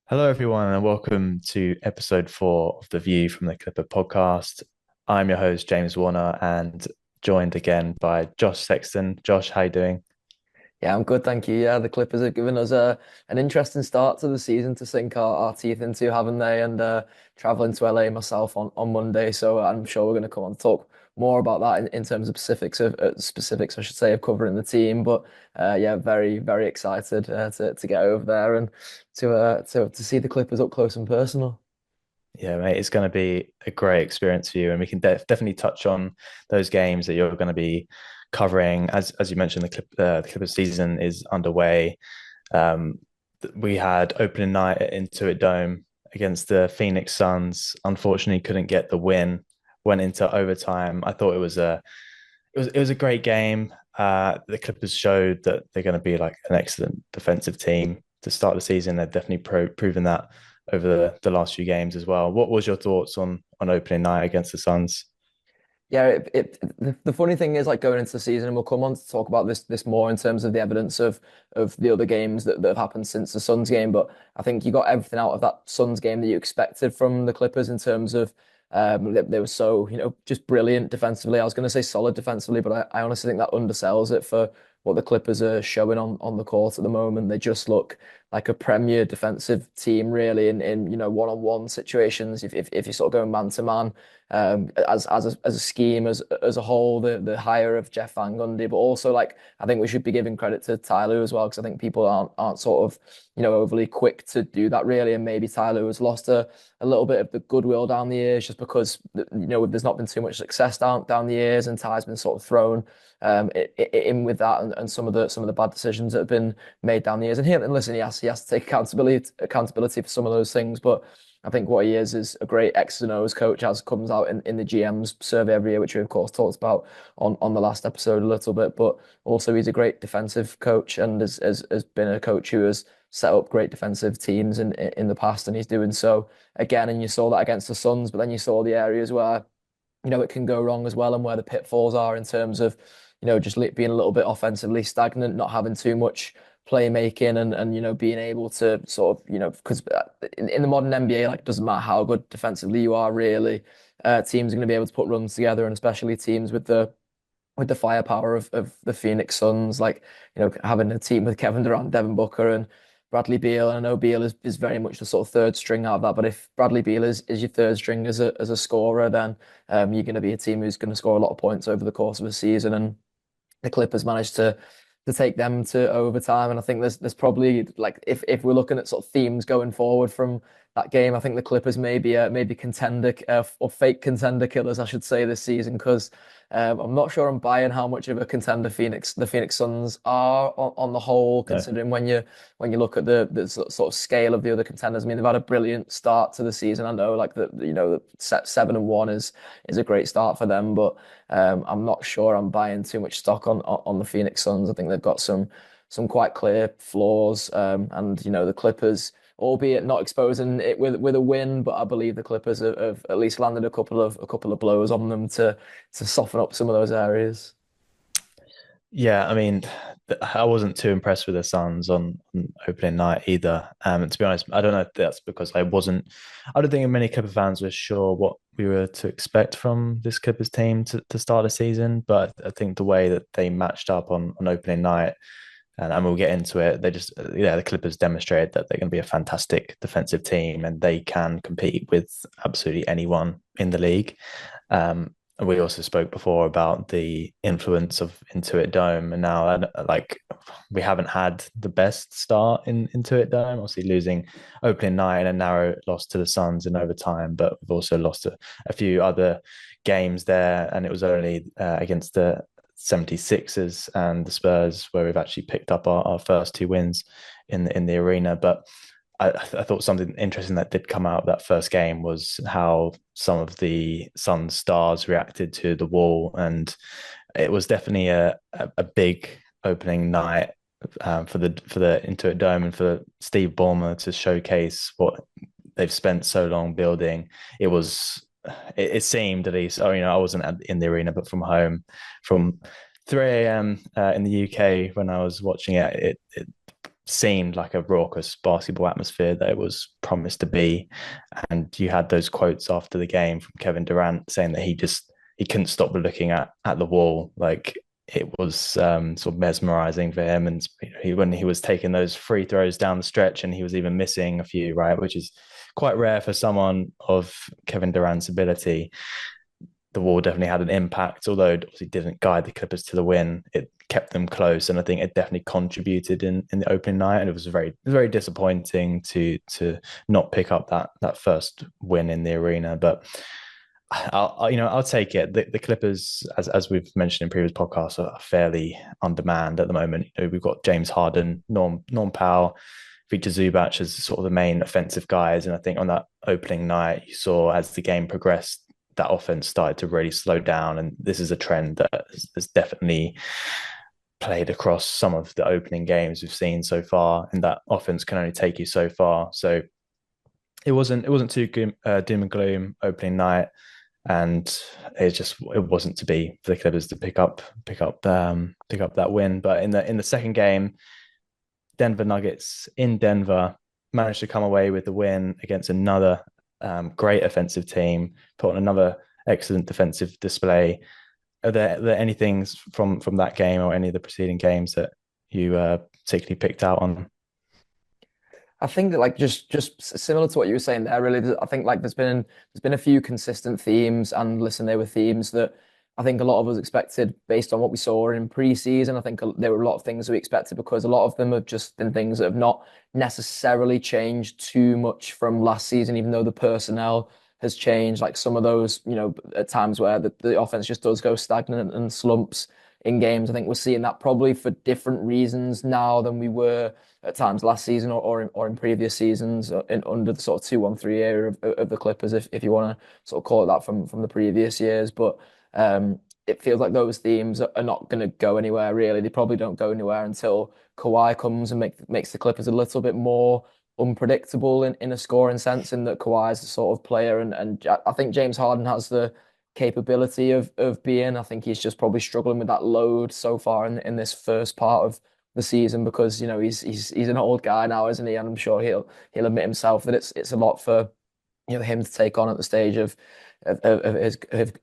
Hello, everyone, and welcome to episode 4 of the View from the Clipper podcast. I'm your host, James Warner, and joined again by Josh Sexton. Josh, how you doing? Yeah, I'm good, thank you. Yeah, the Clippers have given us an interesting start to the season to sink our teeth into, haven't they? And traveling to LA myself on Monday, so I'm sure we're going to come on and talk more about that in terms of specifics, I should say, of covering the team. But yeah, very excited to get over there and to see the Clippers up close and personal. Yeah, mate, it's going to be a great experience for you, and we can definitely touch on those games that you're going to be covering. As you mentioned, the Clippers season is underway. Um, we had opening night at Intuit Dome against the Phoenix Suns. Unfortunately, couldn't get the win. Went into overtime. I thought it was a great game. The Clippers showed that they're going to be like an excellent defensive team to start the season. They've definitely proven that over the last few games as well. What was your thoughts on opening night against the Suns? Yeah, the funny thing is like going into the season, and we'll come on to talk about this more in terms of the evidence of the other games that have happened since the Suns game. But I think you got everything out of that Suns game that you expected from the Clippers in terms of they were so, just brilliant defensively. I was going to say solid defensively, but I honestly think that undersells it for what the Clippers are showing on the court at the moment. They just look like a premier defensive team, really, in one-on-one situations. If you're sort of going man to man, as a scheme as a whole, the hire of Jeff Van Gundy, but also like I think we should be giving credit to Tyler as well because I think people aren't sort of overly quick to do that really, and maybe Tyler has lost a little bit of the goodwill down the years just because there's not been too much success down the years, and Ty's been sort of thrown in with that and some of the bad decisions that have been made down the years. And listen, he has to take accountability for some of those things, but I think what he is a great X's and O's coach, as comes out in the GM's survey every year, which we of course talked about on the last episode a little bit. But also he's a great defensive coach and has been a coach who has set up great defensive teams in the past, and he's doing so again. And you saw that against the Suns, but then you saw the areas where it can go wrong as well, and where the pitfalls are in terms of just being a little bit offensively stagnant, not having too much playmaking, and being able to sort of because in the modern NBA, like, it doesn't matter how good defensively you are, really, teams are going to be able to put runs together, and especially teams with the firepower of the Phoenix Suns, like having a team with Kevin Durant, Devin Booker, and Bradley Beal. And I know Beal is very much the sort of third string out of that, but if Bradley Beal is your third string as a scorer, then you're going to be a team who's going to score a lot of points over the course of a season. And the Clippers managed to take them to overtime. And I think there's probably, like, if we're looking at sort of themes going forward from that game, I think the Clippers maybe contender or fake contender killers, I should say, this season, because I'm not sure I'm buying how much of a contender the Phoenix Suns are on the whole, No. considering when you look at the sort of scale of the other contenders. I mean, they've had a brilliant start to the season. I know, like, the set 7-1 is a great start for them, but I'm not sure I'm buying too much stock on the Phoenix Suns. I think they've got some quite clear flaws, and the Clippers, albeit not exposing it with a win, but I believe the Clippers have at least landed a couple of blows on them to soften up some of those areas. Yeah, I mean, I wasn't too impressed with the Suns on opening night either. To be honest, I don't know if that's because I don't think many Clipper fans were sure what we were to expect from this Clippers team to start the season. But I think the way that they matched up on opening night, and we'll get into it, the Clippers demonstrated that they're going to be a fantastic defensive team and they can compete with absolutely anyone in the league. We also spoke before about the influence of Intuit Dome, and now like we haven't had the best start in Intuit Dome. Obviously, losing opening night and a narrow loss to the Suns in overtime, but we've also lost a few other games there, and it was only against the 76ers and the Spurs where we've actually picked up our first two wins in the arena. But I thought something interesting that did come out of that first game was how some of the Suns stars reacted to the wall, and it was definitely a big opening night for the Intuit Dome and for Steve Ballmer to showcase what they've spent so long building. It was it seemed, at least, I wasn't in the arena, but from home, from 3 a.m. In the UK when I was watching it, seemed like a raucous basketball atmosphere that it was promised to be. And you had those quotes after the game from Kevin Durant saying that he couldn't stop looking at the wall. Like it was sort of mesmerizing for him. And when he was taking those free throws down the stretch, and he was even missing a few, right, which is quite rare for someone of Kevin Durant's ability. The wall definitely had an impact, although it obviously didn't guide the Clippers to the win. It kept them close, and I think it definitely contributed in the opening night. And it was very disappointing to not pick up that first win in the arena. But I'll take it. The Clippers, as we've mentioned in previous podcasts, are fairly undermanned at the moment. We've got James Harden, Norm Powell, Victor Zubac as sort of the main offensive guys, and I think on that opening night, you saw as the game progressed, that offense started to really slow down, and this is a trend that has definitely played across some of the opening games we've seen so far, and that offense can only take you so far. So it wasn't too doom and gloom opening night, and it wasn't to be for the Clippers to pick up that win. But in the second game, Denver Nuggets in Denver managed to come away with the win against another great offensive team, put on another excellent defensive display. Are there any things from that game or any of the preceding games that you particularly picked out on? I think that like just similar to what you were saying there, really. I think like there's been a few consistent themes, and listen, they were themes that I think a lot of us expected based on what we saw in pre-season. I think there were a lot of things we expected because a lot of them have just been things that have not necessarily changed too much from last season, even though the personnel has changed. Like some of those, at times where the offense just does go stagnant and slumps in games. I think we're seeing that probably for different reasons now than we were at times last season or in previous seasons under the sort of 2-1-3 era of the Clippers, if you want to sort of call it that from the previous years. But it feels like those themes are not going to go anywhere really. They probably don't go anywhere until Kawhi comes and makes the Clippers a little bit more unpredictable in a scoring sense, in that Kawhi is the sort of player, and I think James Harden has the capability of being. I think he's just probably struggling with that load so far in this first part of the season because he's an old guy now, isn't he? And I'm sure he'll admit himself that it's a lot for him to take on at the stage of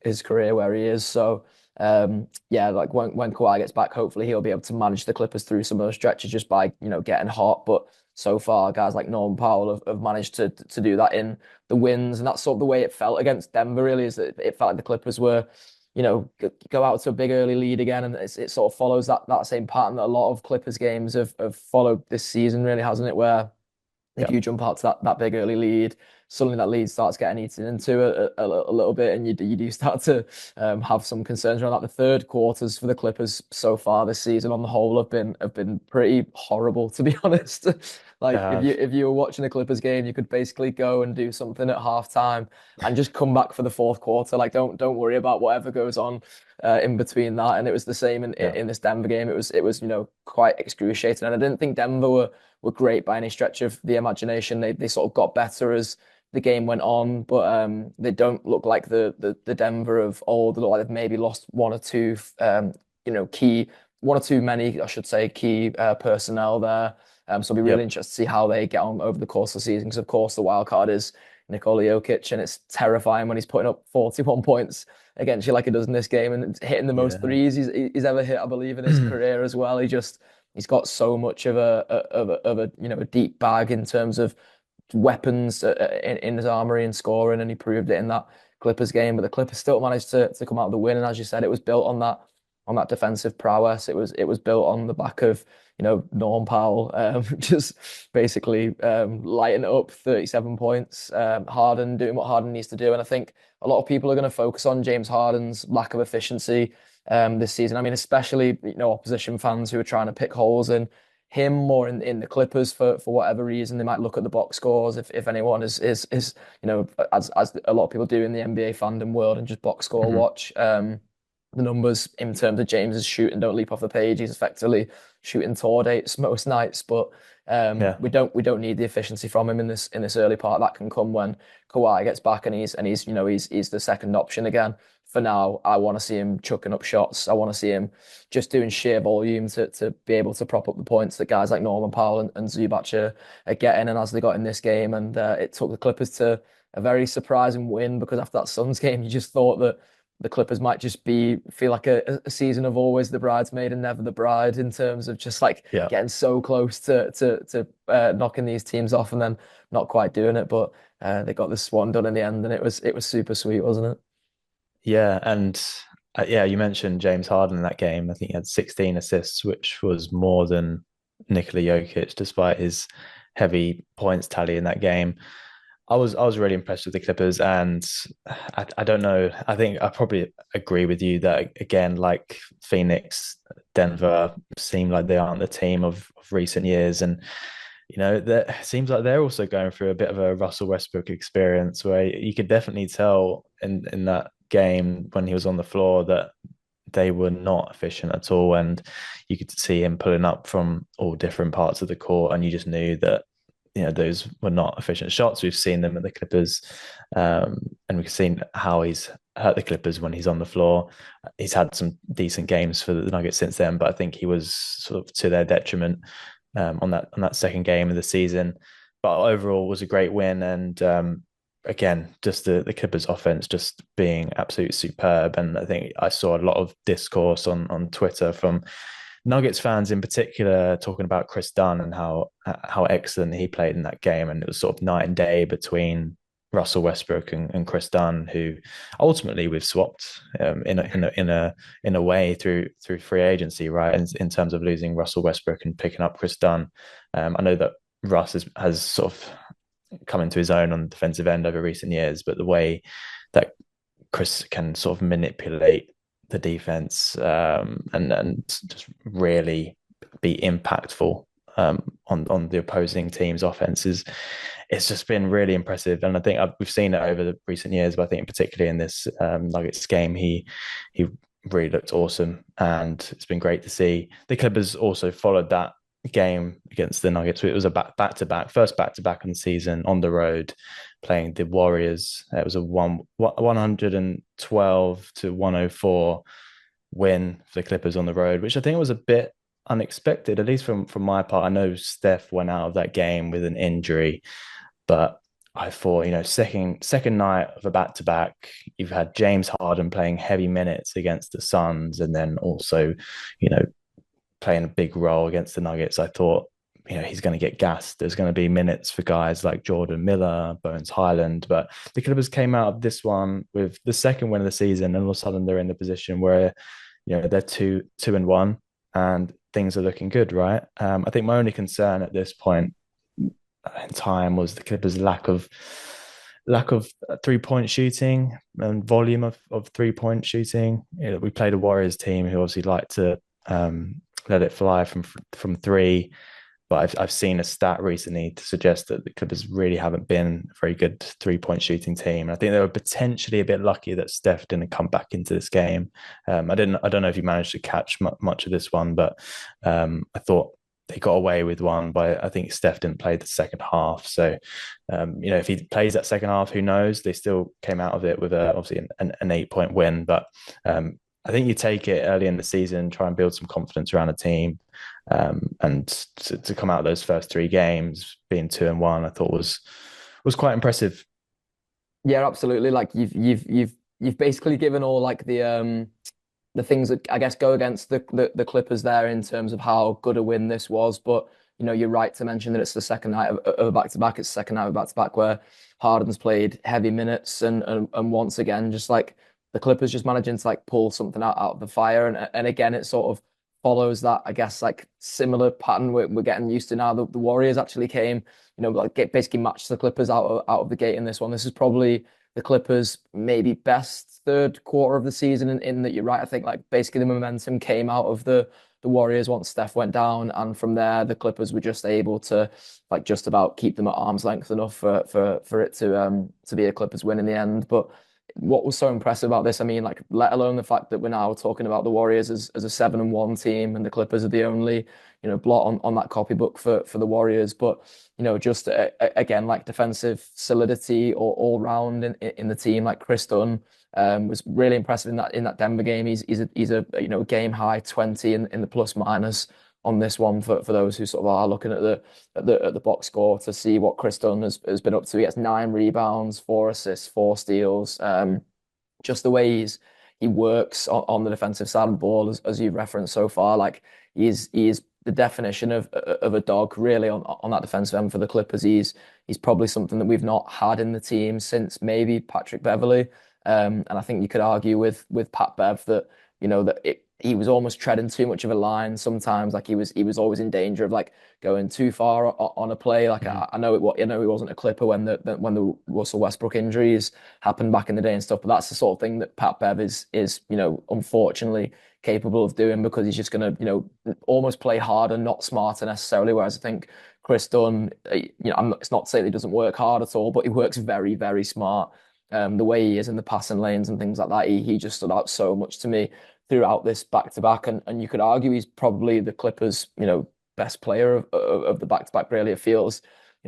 his career where he is. So yeah, like when Kawhi gets back, hopefully he'll be able to manage the Clippers through some of those stretches just by getting hot. But so far, guys like Norman Powell have managed to do that in the wins, and that's sort of the way it felt against Denver. Really, is that it felt like the Clippers were, go out to a big early lead again, and it sort of follows that same pattern that a lot of Clippers games have followed this season, really, hasn't it? Where if Yeah, you jump out to that big early lead, suddenly that lead starts getting eaten into a little bit, and you do start to have some concerns around that. The third quarters for the Clippers so far this season, on the whole, have been pretty horrible, to be honest. they Like have. if you were watching a Clippers game, you could basically go and do something at halftime and just come back for the fourth quarter. Like don't worry about whatever goes on in between that. And it was the same in Yeah, in this Denver game. It was quite excruciating, and I didn't think Denver were great by any stretch of the imagination. They sort of got better as the game went on, but they don't look like the Denver of old. They look like they've maybe lost one or two, key, one or too many, I should say, key personnel there. So it'll be really yep, interesting to see how they get on over the course of the season. Because of course the wild card is Nikola Jokic, and it's terrifying when he's putting up 41 points against you like he does in this game, and hitting the most yeah, threes he's ever hit, I believe, in his career as well. He's got so much of a deep bag in terms of weapons in his armory and scoring, and he proved it in that Clippers game. But the Clippers still managed to come out with the win, and as you said, it was built on that defensive prowess. It was built on the back of Norm Powell just basically lighting it up 37 points. Harden doing what Harden needs to do, and I think a lot of people are going to focus on James Harden's lack of efficiency this season. I mean, especially opposition fans who are trying to pick holes in him more in the Clippers for whatever reason. They might look at the box scores if anyone is as a lot of people do in the NBA fandom world, and just box score Mhm. watch. The numbers in terms of James's shooting don't leap off the page. He's effectively shooting tour dates most nights. But Yeah. we don't need the efficiency from him in this early part. That can come when Kawhi gets back and he's he's the second option again. For now, I want to see him chucking up shots. I want to see him just doing sheer volume to be able to prop up the points that guys like Norman Powell and Zubac are getting, and as they got in this game. And it took the Clippers to a very surprising win, because after that Suns game, you just thought that the Clippers might just feel like a season of always the bridesmaid and never the bride, in terms of just like Yeah. getting so close to knocking these teams off and then not quite doing it. But they got the swan done in the end, and it was super sweet, wasn't it? Yeah. And yeah, you mentioned James Harden in that game. I think he had 16 assists, which was more than Nikola Jokic, despite his heavy points tally in that game. I was really impressed with the Clippers, and I don't know. I think I probably agree with you that again, like Phoenix, Denver seem like they aren't the team of recent years, and that seems like they're also going through a bit of a Russell Westbrook experience, where you could definitely tell in that game when he was on the floor that they were not efficient at all, and you could see him pulling up from all different parts of the court, and you just knew that those were not efficient shots. We've seen them at the Clippers, and we've seen how he's hurt the Clippers when he's on the floor. He's had some decent games for the Nuggets since then, but I think he was sort of to their detriment on that second game of the season. But overall, was a great win, and again, just the Clippers offense just being absolutely superb. And I think I saw a lot of discourse on Twitter from Nuggets fans in particular talking about Chris Dunn and how excellent he played in that game, and it was sort of night and day between Russell Westbrook and Chris Dunn, who ultimately we've swapped in a way through free agency, right? In terms of losing Russell Westbrook and picking up Chris Dunn. I know that Russ has sort of come into his own on the defensive end over recent years, but the way that Chris can sort of manipulate the defense and just really be impactful on the opposing team's offenses. It's just been really impressive, and I think we've seen it over the recent years. But I think particularly in this Nuggets game, he really looked awesome, and it's been great to see. The Clippers also followed that game against the Nuggets. It was a first back to back on the season on the road, playing the Warriors. It was a 112-104 win for the Clippers on the road, which I think was a bit unexpected, at least from my part. I know Steph went out of that game with an injury, but I thought, second night of a back to back, you've had James Harden playing heavy minutes against the Suns, and then also, you know, playing a big role against the Nuggets. I thought, he's going to get gassed. There's going to be minutes for guys like Jordan Miller, Bones Highland, but the Clippers came out of this one with the second win of the season, and all of a sudden they're in the position where, they're 2-1, and things are looking good, right? I think my only concern at this point in time was the Clippers' lack of 3-point shooting and volume of 3-point shooting. We played a Warriors team who obviously like to let it fly from three. But I've seen a stat recently to suggest that the Clippers really haven't been a very good 3-point shooting team. And I think they were potentially a bit lucky that Steph didn't come back into this game. I don't know if you managed to catch much of this one, but I thought they got away with one by, I think Steph didn't play the second half. So, if he plays that second half, who knows? They still came out of it with obviously an 8-point win. But I think you take it early in the season, try and build some confidence around the team. And to come out of those first three games being 2-1, I thought was quite impressive. Yeah, absolutely. Like you've basically given all like the things that I guess go against the Clippers there in terms of how good a win this was. But you're right to mention that it's the second night of a back-to-back. It's the second night of a back-to-back where Harden's played heavy minutes, and once again, just like the Clippers just managing to like pull something out of the fire. And again, it sort of follows that, I guess, like similar pattern we're getting used to now. The Warriors actually came, like basically matched the Clippers out of the gate in this one. This is probably the Clippers' maybe best third quarter of the season, in that you're right. I think like basically the momentum came out of the Warriors once Steph went down, and from there the Clippers were just able to like just about keep them at arm's length enough for it to be a Clippers win in the end. But what was so impressive about this, I mean, like, let alone the fact that we're now talking about the Warriors as a 7-1 team, and the Clippers are the only, blot on that copybook for the Warriors. But, just again, like defensive solidity or all round in the team, like Chris Dunn was really impressive in that Denver game. He's a game high 20 in the plus minus on this one for those who sort of are looking at the box score to see what Chris Dunn has been up to. He has 9 rebounds, 4 assists, 4 steals. Just the way he works on the defensive side of the ball, as you've referenced so far, like he is the definition of a dog really on that defensive end for the Clippers. He's probably something that we've not had in the team since maybe Patrick Beverley. And I think you could argue with Pat Bev that he was almost treading too much of a line sometimes. Like he was always in danger of like going too far on a play. Like Mhm. I know he wasn't a Clipper when the Russell Westbrook injuries happened back in the day and stuff. But that's the sort of thing that Pat Bev is unfortunately capable of doing, because he's just going to almost play harder, not smarter necessarily. Whereas I think Chris Dunn, it's not to say that he doesn't work hard at all, but he works very, very smart. The way he is in the passing lanes and things like that, he just stood out so much to me throughout this back to back. And you could argue he's probably the Clippers, best player of the back to back. Really, it feels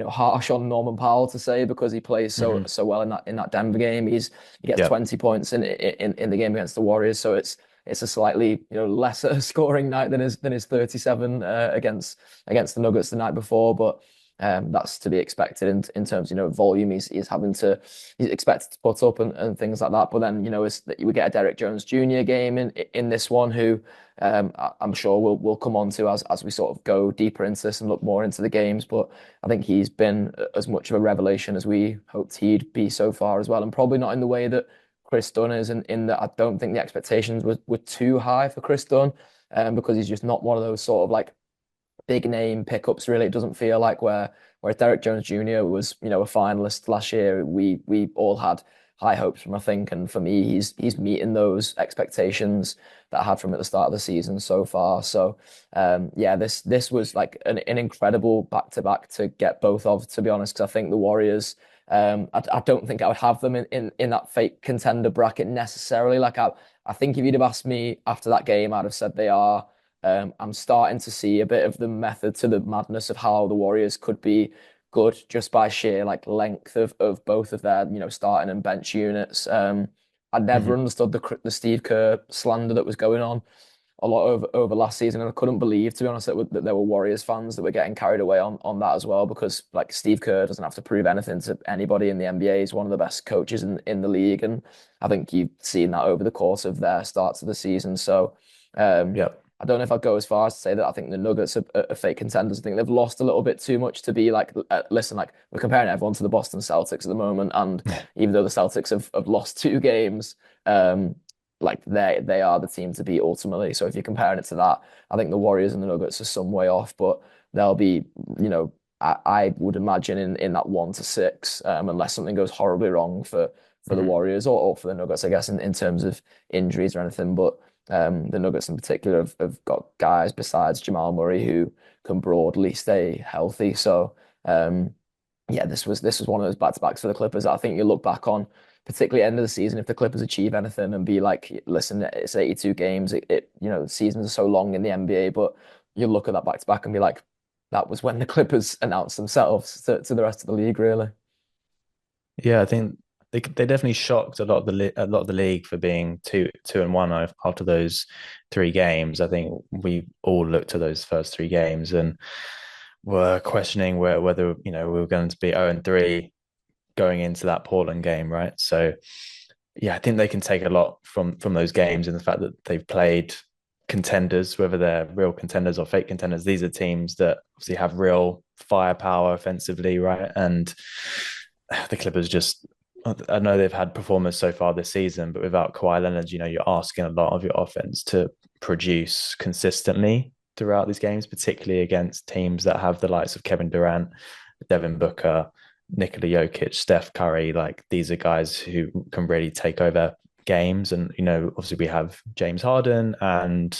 harsh on Norman Powell to say, because he plays Mhm. so well in that Denver game. He gets Yeah. 20 points in the game against the Warriors, so it's a slightly lesser scoring night than his 37 against the Nuggets the night before. But that's to be expected in terms volume. He's expected to put up and things like that. But then we get a Derek Jones Jr. game in this one, who I'm sure we'll come on to as we sort of go deeper into this and look more into the games. But I think he's been as much of a revelation as we hoped he'd be so far as well, and probably not in the way that Chris Dunn is, in that I don't think the expectations were too high for Chris Dunn, because he's just not one of those sort of like big name pickups. Really, it doesn't feel like where Derek Jones Jr. was a finalist last year. We all had high hopes from, I think, and for me, he's meeting those expectations that I had from at the start of the season so far. So yeah, this was like an incredible back to back to get both of, to be honest, because I think the Warriors. I don't think I would have them in that fake contender bracket necessarily. I think if you'd have asked me after that game, I'd have said they are. I'm starting to see a bit of the method to the madness of how the Warriors could be good just by sheer like length of both of their starting and bench units. I never Mhm. understood the Steve Kerr slander that was going on a lot over last season, and I couldn't believe, to be honest, that there were Warriors fans that were getting carried away on that as well, because like Steve Kerr doesn't have to prove anything to anybody in the NBA. He's one of the best coaches in the league, and I think you've seen that over the course of their starts of the season. So Yeah. I don't know if I'd go as far as to say that I think the Nuggets are fake contenders. I think they've lost a little bit too much to be like, listen, like we're comparing everyone to the Boston Celtics at the moment, and even though the Celtics have lost 2 games, like they are the team to beat ultimately. So if you're comparing it to that, I think the Warriors and the Nuggets are some way off, but they'll be, I would imagine in that 1 to 6, unless something goes horribly wrong for the Mhm. Warriors or for the Nuggets, I guess, in terms of injuries or anything. But the Nuggets in particular have got guys besides Jamal Murray who can broadly stay healthy. So yeah, this was one of those back-to-backs for the Clippers that I think you look back on, particularly end of the season, if the Clippers achieve anything and be like, listen, it's 82 games. The seasons are so long in the NBA, but you look at that back-to-back and be like, that was when the Clippers announced themselves to the rest of the league, really. Yeah, I think they definitely shocked a lot of the league for being 2-1 after those 3 games. I think we all looked at those first 3 games and were questioning whether we were going to be 0-3 going into that Portland game, right? So yeah, I think they can take a lot from those games and the fact that they've played contenders, whether they're real contenders or fake contenders. These are teams that obviously have real firepower offensively, right? And the Clippers just, I know they've had performers so far this season, but without Kawhi Leonard, you're asking a lot of your offense to produce consistently throughout these games, particularly against teams that have the likes of Kevin Durant, Devin Booker, Nikola Jokic, Steph Curry. Like these are guys who can really take over games. And, obviously we have James Harden and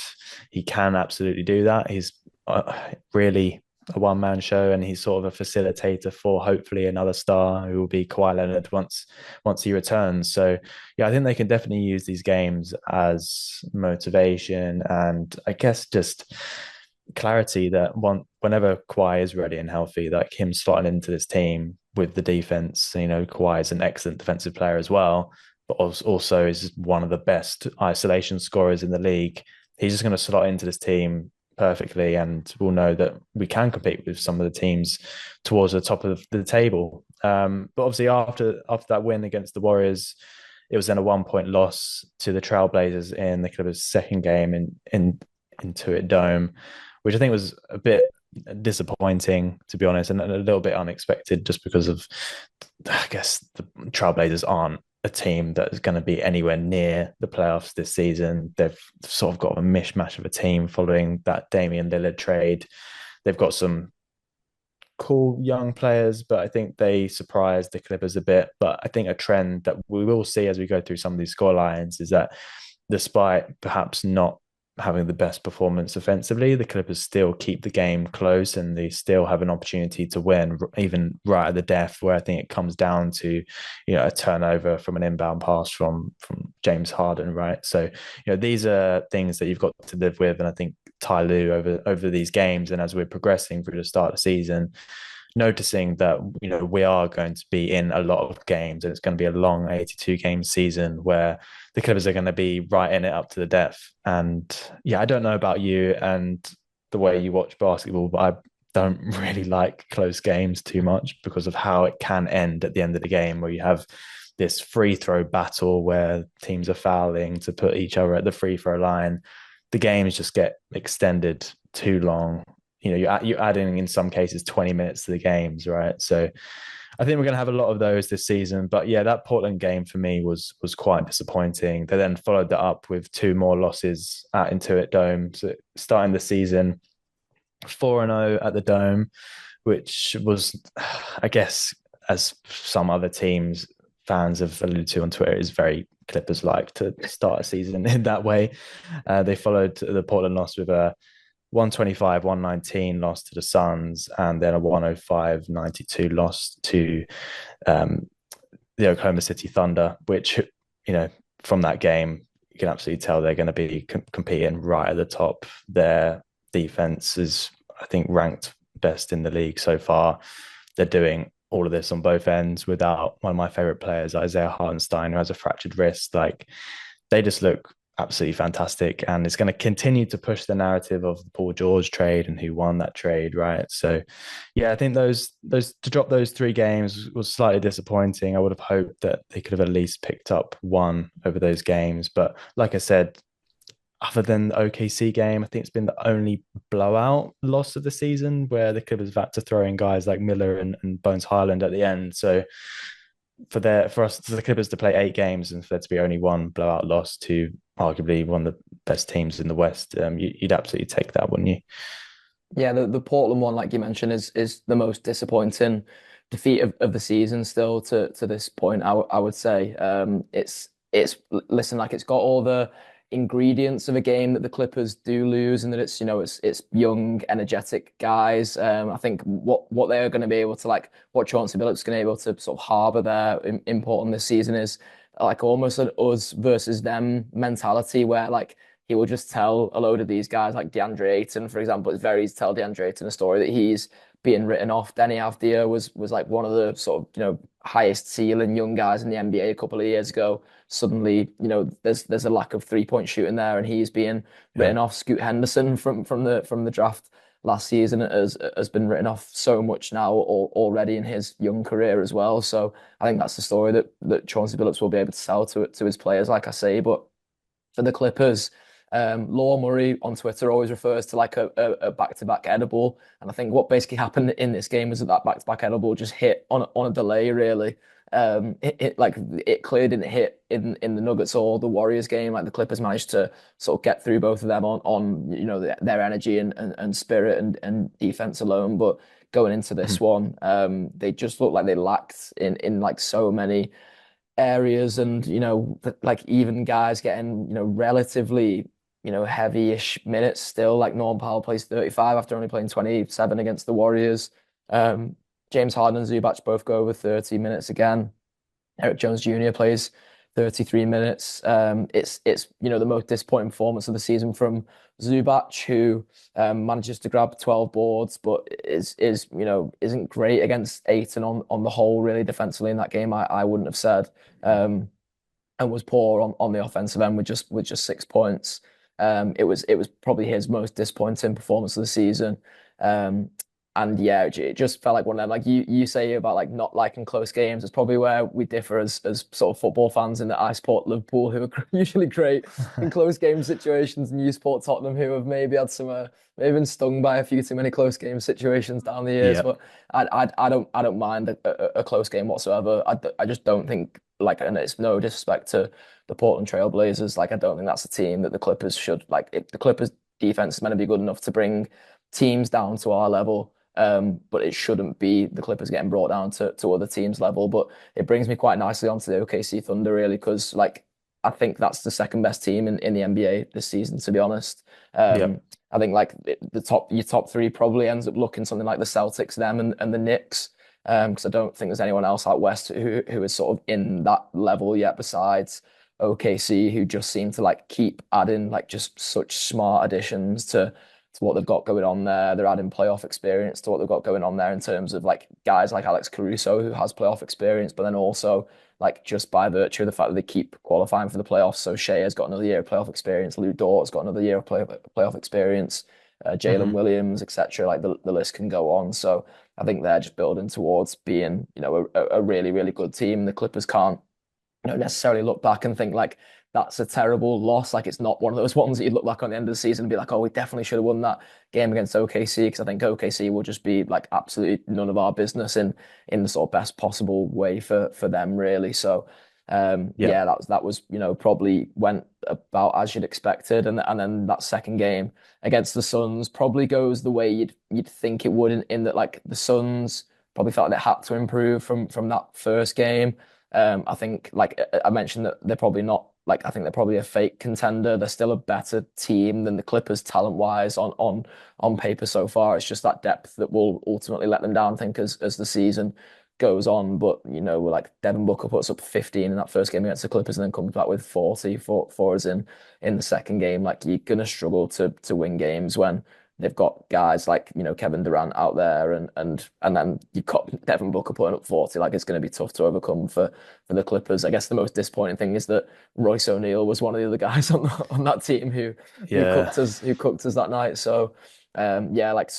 he can absolutely do that. He's really a one-man show, and he's sort of a facilitator for hopefully another star who will be Kawhi Leonard once he returns. So yeah, I think they can definitely use these games as motivation and I guess just clarity that whenever Kawhi is ready and healthy, like him slotting into this team with the defense, Kawhi is an excellent defensive player as well, but also is one of the best isolation scorers in the league. He's just going to slot into this team perfectly, and we'll know that we can compete with some of the teams towards the top of the table. But obviously, after that win against the Warriors, it was then a 1 point loss to the Trailblazers in the Clippers' second game in Intuit Dome, which I think was a bit disappointing, to be honest, and a little bit unexpected just because of, I guess, the Trailblazers aren't a team that is going to be anywhere near the playoffs this season. They've sort of got a mishmash of a team following that Damian Lillard trade. They've got some cool young players, but I think they surprised the Clippers a bit. But I think a trend that we will see as we go through some of these score lines is that despite perhaps not having the best performance offensively, the Clippers still keep the game close and they still have an opportunity to win, even right at the death, where I think it comes down to, a turnover from an inbound pass from James Harden, right? So, these are things that you've got to live with. And I think Ty Lue over these games and as we're progressing through the start of the season, noticing that we are going to be in a lot of games and it's going to be a long 82 game season where the Clippers are going to be right in it up to the death. And yeah, I don't know about you and the way you watch basketball, but I don't really like close games too much because of how it can end at the end of the game, where you have this free throw battle where teams are fouling to put each other at the free throw line. The games just get extended too long. You're adding in some cases 20 minutes to the games, right? So I think we're going to have a lot of those this season. But yeah, that Portland game for me was quite disappointing. They then followed that up with two more losses at Intuit Dome. So starting the season 4-0 at the Dome, which was, I guess, as some other teams fans have alluded to on Twitter, is very Clippers like to start a season in that way. They followed the Portland loss with a 125-119 loss to the Suns, and then a 105-92 loss to the Oklahoma City Thunder, which, from that game, you can absolutely tell they're going to be competing right at the top. Their defense is, I think, ranked best in the league so far. They're doing all of this on both ends without one of my favorite players, Isaiah Hartenstein, who has a fractured wrist. Like, they just look absolutely fantastic, and it's going to continue to push the narrative of the Paul George trade and who won that trade, right? So yeah, I think those to drop those three games was slightly disappointing. I would have hoped that they could have at least picked up one over those games, but like I said, other than the OKC game, I think it's been the only blowout loss of the season where the Clippers have had to throw in guys like Miller and Bones Highland at the end. So for us, the Clippers to play 8 games and for there to be only one blowout loss to arguably one of the best teams in the West, you'd absolutely take that, wouldn't you? Yeah, the Portland one, like you mentioned, is the most disappointing defeat of the season still to this point. I would say it's listen, like it's got all the ingredients of a game that the Clippers do lose, and that it's young, energetic guys. I think what they're going to be able to, like, what Chauncey Billups going to be able to sort of harbour there in Portland this season is like almost an us versus them mentality, where like he will just tell a load of these guys, like DeAndre Ayton, for example. It's very easy to tell DeAndre Ayton a story that he's being written off. Denny Avdia was like one of the sort of highest ceiling young guys in the NBA a couple of years ago. Suddenly, there's a lack of 3-point shooting there, and he's being Yeah. written off. Scoot Henderson from the draft last season has been written off so much now already in his young career as well. So I think that's the story that Chauncey Billups will be able to sell to his players, like I say. But for the Clippers, Law Murray on Twitter always refers to like a back-to-back edible, and I think what basically happened in this game was that back-to-back edible just hit on a delay. Really, it clearly didn't hit in the Nuggets or the Warriors game. Like the Clippers managed to sort of get through both of them on their energy and spirit and defense alone, but going into this one, they just looked like they lacked in like so many areas, and like even guys getting relatively heavy-ish minutes still. Like Norm Powell plays 35 after only playing 27 against the Warriors. Um, James Harden and Zubac both go over 30 minutes again. Eric Jones Jr. plays 33 minutes. It's the most disappointing performance of the season from Zubac, who manages to grab 12 boards, but isn't great against Aiton on the whole, really defensively in that game. I wouldn't have said. And was poor on the offensive end with just 6 points. It was probably his most disappointing performance of the season. Um, and yeah, it just felt like one of them. Like you say about like not liking close games. It's probably where we differ as sort of football fans in that I support Liverpool, who are usually great in close game situations, and you support Tottenham, who have maybe had maybe been stung by a few too many close game situations down the years. Yeah. But I don't mind a close game whatsoever. I just don't think like, and it's no disrespect to the Portland Trail Blazers. Like, I don't think that's a team that the Clippers should like. If the Clippers defense is meant to be good enough to bring teams down to our level. But it shouldn't be the Clippers getting brought down to other teams' level. But it brings me quite nicely onto the OKC Thunder, really, because like I think that's the second best team in the NBA this season, to be honest. Yeah. I think like your top three probably ends up looking something like the Celtics, them and the Knicks. Because I don't think there's anyone else out west who is sort of in that level yet besides OKC, who just seem to like keep adding like just such smart additions to what they've got going on there. They're adding playoff experience to what they've got going on there in terms of like guys like Alex Caruso, who has playoff experience, but then also like just by virtue of the fact that they keep qualifying for the playoffs. So Shea has got another year of playoff experience. Lou Dort's got another year of playoff experience. Jalen Hmm. Williams, etc. Like the list can go on. So I think they're just building towards being, a really, really good team. The Clippers can't, necessarily look back and think like that's a terrible loss. Like it's not one of those ones that you look back on the end of the season and be like, oh, we definitely should have won that game against OKC, because I think OKC will just be like absolutely none of our business in the sort of best possible way for them, really. So Yeah. yeah, that was probably went about as you'd expected, and then that second game against the Suns probably goes the way you'd think it would in that like the Suns probably felt they had to improve from that first game. I think, like I mentioned, that they're probably not like I think they're probably a fake contender. They're still a better team than the Clippers talent wise on paper so far. It's just that depth that will ultimately let them down, I think, as the season goes on. But like Devin Booker puts up 15 in that first game against the Clippers and then comes back with 40 for us in the second game. Like you're gonna struggle to win games when they've got guys like Kevin Durant out there, and then you've got Devin Booker putting up 40. Like it's going to be tough to overcome for the Clippers. I guess the most disappointing thing is that Royce O'Neal was one of the other guys on that team who Yeah. cooked us that night. So yeah, like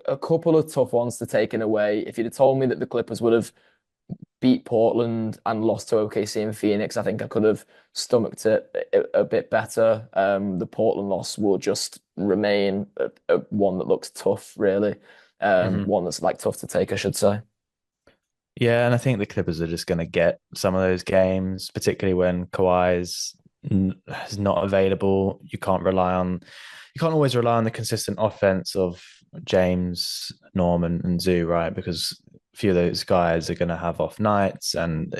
a couple of tough ones to take in away. If you'd have told me that the Clippers would have beat Portland and lost to OKC and Phoenix, I think I could have stomached it a bit better. The Portland loss will just remain a one that looks tough, really. Hmm. One that's like tough to take, I should say. Yeah, and I think the Clippers are just going to get some of those games, particularly when is not available. You can't always rely on the consistent offense of James, Norman, and Zoo, right? Because a few of those guys are going to have off nights, and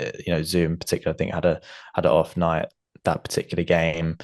Zoo in particular, I think had an off night that particular game.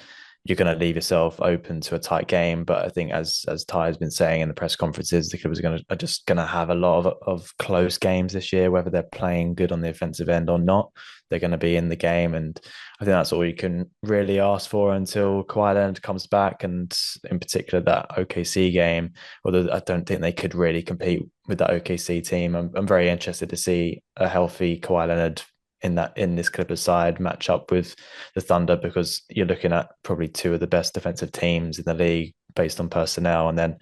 You're going to leave yourself open to a tight game. But I think, as Ty has been saying in the press conferences, the Clippers are just going to have a lot of close games this year, whether they're playing good on the offensive end or not. They're going to be in the game, and I think that's all you can really ask for until Kawhi Leonard comes back, and in particular that OKC game. Although I don't think they could really compete with that OKC team. I'm very interested to see a healthy Kawhi Leonard in this Clippers side match up with the Thunder, because you're looking at probably two of the best defensive teams in the league based on personnel, and then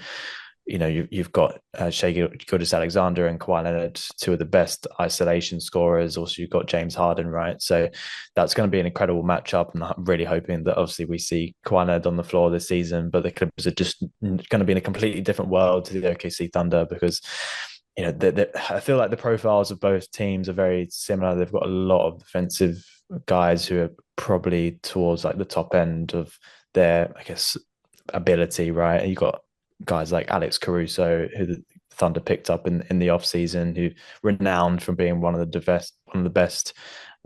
you've got Shai Gilgeous-Alexander and Kawhi Leonard, two of the best isolation scorers. Also, you've got James Harden, right? So that's going to be an incredible matchup, and I'm really hoping that obviously we see Kawhi Leonard on the floor this season, but the Clippers are just going to be in a completely different world to the OKC Thunder, because I feel like the profiles of both teams are very similar. They've got a lot of defensive guys who are probably towards like the top end of their, I guess, ability, right? You got guys like Alex Caruso, who the Thunder picked up in the offseason, who renowned from being one of the best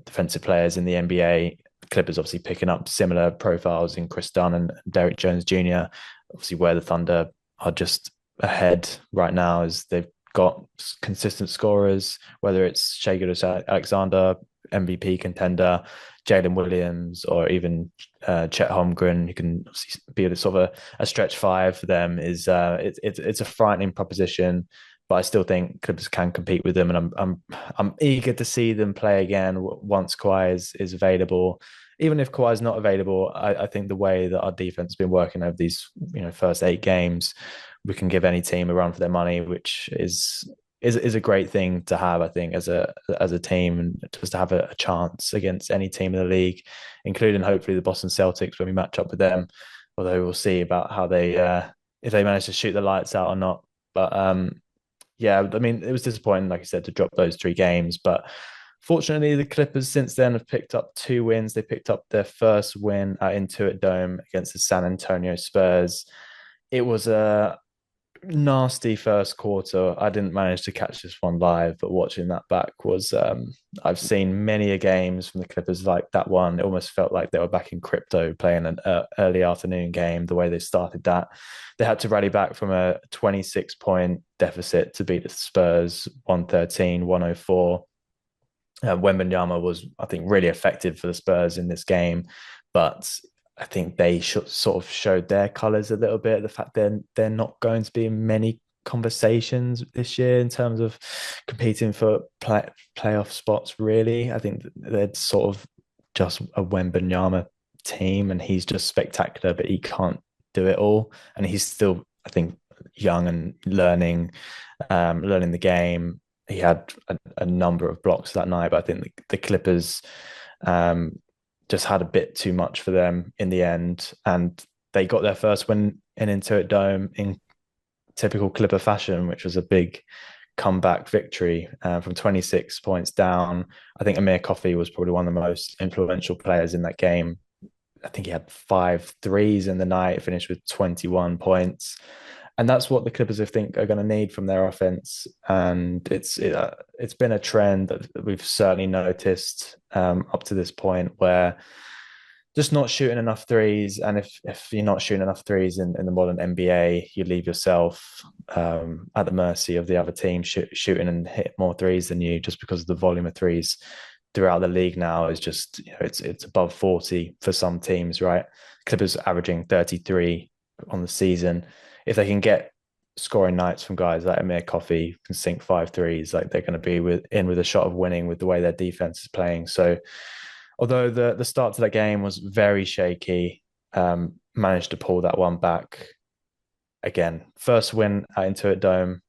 defensive players in the NBA Clippers obviously picking up similar profiles in Chris Dunn and Derrick Jones Jr. Obviously, where the Thunder are just ahead right now is they've got consistent scorers, whether it's Shai Alexander, MVP contender, Jalen Williams, or even Chet Holmgren, who can be a sort of a stretch five for them. It's a frightening proposition, but I still think Clippers can compete with them, and I'm eager to see them play again once Kawhi is available. Even if Kawhi's not available, I think the way that our defense has been working over these first 8 games, we can give any team a run for their money, which is a great thing to have, I think, as a team, and just to have a chance against any team in the league, including hopefully the Boston Celtics when we match up with them. Although we'll see about how they if they manage to shoot the lights out or not. But yeah, I mean, it was disappointing, like I said, to drop those 3 games. But fortunately, the Clippers since then have picked up 2 wins. They picked up their first win at Intuit Dome against the San Antonio Spurs. It was a nasty first quarter. I didn't manage to catch this one live, but watching that back was I've seen many a games from the Clippers like that one. It almost felt like they were back in crypto playing an early afternoon game. The way they started that, they had to rally back from a 26-point deficit to beat the Spurs 113-104. Wembanyama was, I think, really effective for the Spurs in this game, but I think they sort of showed their colours a little bit. The fact they're not going to be in many conversations this year in terms of competing for playoff spots. Really, I think they're sort of just a Wembanyama team, and he's just spectacular, but he can't do it all, and he's still, I think, young and learning the game. He had a number of blocks that night, but I think the Clippers um, just had a bit too much for them in the end, and they got their first win in Intuit Dome in typical Clipper fashion, which was a big comeback victory from 26 points down. I think Amir Coffey was probably one of the most influential players in that game. I think he had 5 threes in the night, finished with 21 points. And that's what the Clippers, I think, are going to need from their offense. And it's been a trend that we've certainly noticed up to this point, where just not shooting enough threes. And if you're not shooting enough threes in the modern NBA, you leave yourself at the mercy of the other team shooting and hit more threes than you, just because of the volume of threes throughout the league now is just, it's above 40 for some teams, right? Clippers averaging 33 on the season. If they can get scoring nights from guys like Amir Coffey can sink 5 threes, like they're going to be with a shot of winning with the way their defense is playing. So although the start to that game was very shaky, managed to pull that one back. Again, first win at Intuit Dome.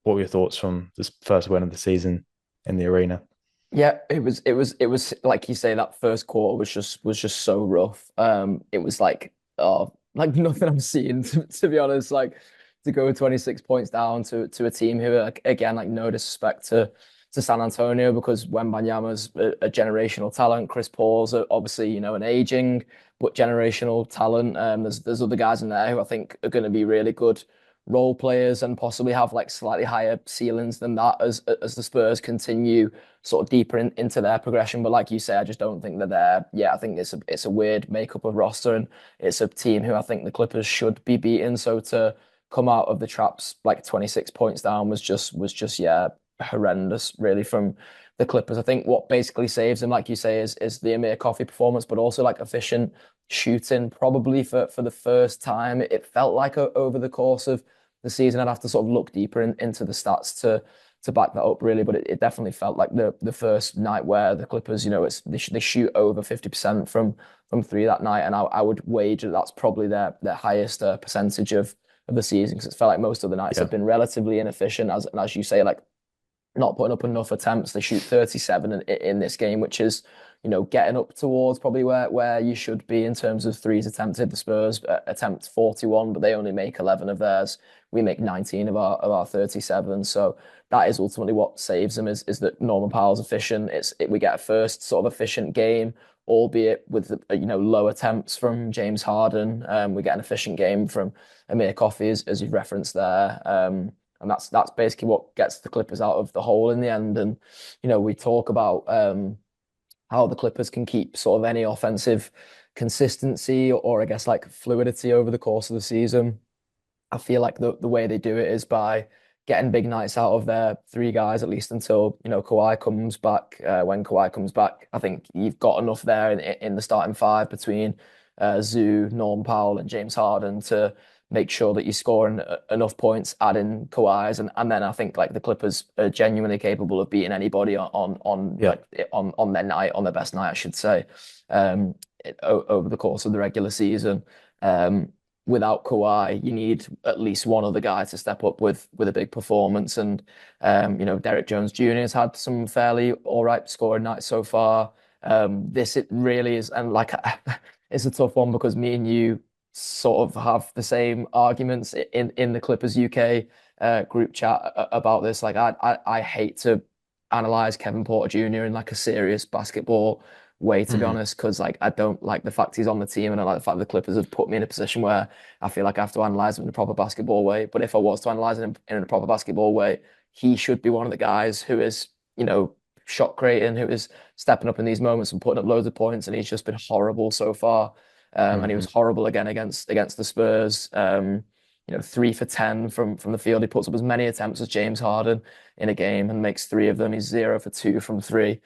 What were your thoughts from this first win of the season in the arena? Yeah, it was like you say, that first quarter was just so rough. It was like, oh, like nothing I'm seeing, to be honest. Like, to go 26 points down to a team who, like, again, like, no disrespect to San Antonio, because Wembanyama's a generational talent. Chris Paul's obviously, an aging but generational talent. There's other guys in there who I think are going to be really good role players and possibly have like slightly higher ceilings than that as the Spurs continue sort of deeper into their progression. But like you say, I just don't think they're there. Yeah, I think it's a weird makeup of roster, and it's a team who I think the Clippers should be beating. So to come out of the traps like 26 points down was just yeah, horrendous really from the Clippers. I think what basically saves them, like you say, is the Amir Coffey performance, but also like efficient shooting. Probably for the first time, it felt like over the course of the season. I'd have to sort of look deeper into the stats to back that up really, but it definitely felt like the first night where the Clippers, they shoot over 50% from three that night, and I would wager that's probably their highest percentage of the season, because it felt like most of the nights Yeah. have been relatively inefficient, as you say, like not putting up enough attempts. They shoot 37 in this game, which is, getting up towards probably where you should be in terms of threes attempted. The Spurs attempt 41, but they only make 11 of theirs. We make 19 of our 37. So that is ultimately what saves them, is that Norman Powell's efficient. We get a first sort of efficient game, albeit with low attempts from James Harden. We get an efficient game from Amir Coffey, as you've referenced there. And that's basically what gets the Clippers out of the hole in the end. And we talk about how the Clippers can keep sort of any offensive consistency or I guess like fluidity over the course of the season. I feel like the way they do it is by getting big nights out of their three guys, at least until, Kawhi comes back. When Kawhi comes back, I think you've got enough there in the starting five between Zoo, Norm Powell, and James Harden to make sure that you're scoring enough points, adding Kawhi's, and then I think like the Clippers are genuinely capable of beating anybody Yeah. on their night, on their best night, I should say, over the course of the regular season. Um, Without Kawhi, you need at least one other guy to step up with a big performance. And Derek Jones Jr. has had some fairly all right scoring nights so far. This it really is, and like it's a tough one because me and you sort of have the same arguments in the Clippers UK group chat about this. Like I hate to analyze Kevin Porter Jr. in like a serious basketball way, to be Mhm. honest, because like I don't like the fact he's on the team, and I like the fact the Clippers have put me in a position where I feel like I have to analyze him in a proper basketball way. But if I was to analyze him in a proper basketball way, he should be one of the guys who is, shot creating, who is stepping up in these moments and putting up loads of points. And he's just been horrible so far. And he was Mhm. horrible again against the Spurs. 3 for 10 from the field. He puts up as many attempts as James Harden in a game and makes three of them. He's 0 for 2 from three.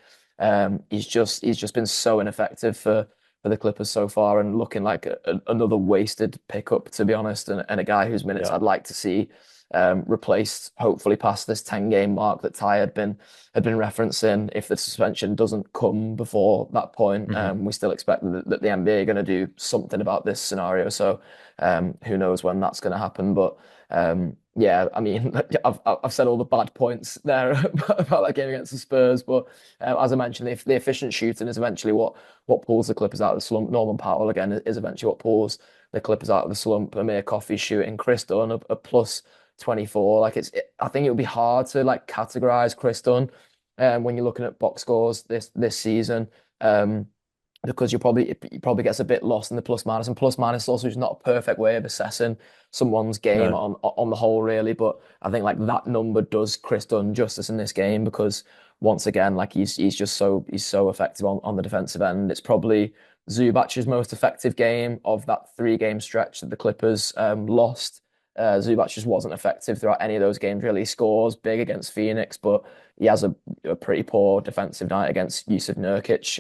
He's just been so ineffective for the Clippers so far and looking like another wasted pickup, to be honest, and a guy whose minutes Yeah. I'd like to see replaced, hopefully past this 10-game mark that Ty had been referencing. If the suspension doesn't come before that point, Mhm. we still expect that the NBA are going to do something about this scenario. So who knows when that's going to happen, but. Yeah, I mean, I've said all the bad points there about that game against the Spurs, but as I mentioned, if the efficient shooting is eventually what pulls the Clippers out of the slump. Norman Powell again is eventually what pulls the Clippers out of the slump. Amir Coffey shooting, Chris Dunn a plus 24. Like I think it would be hard to like categorize Chris Dunn when you're looking at box scores this season. Um, because you probably gets a bit lost in the plus minus, and plus minus also is not a perfect way of assessing someone's game No. on the whole, really. But I think like that number does Chris Dunn justice in this game because once again, like he's so effective on the defensive end. It's probably Zubac's most effective game of that 3 game stretch that the Clippers lost. Zubac just wasn't effective throughout any of those games. Really, he scores big against Phoenix, but he has a pretty poor defensive night against Yusuf Nurkic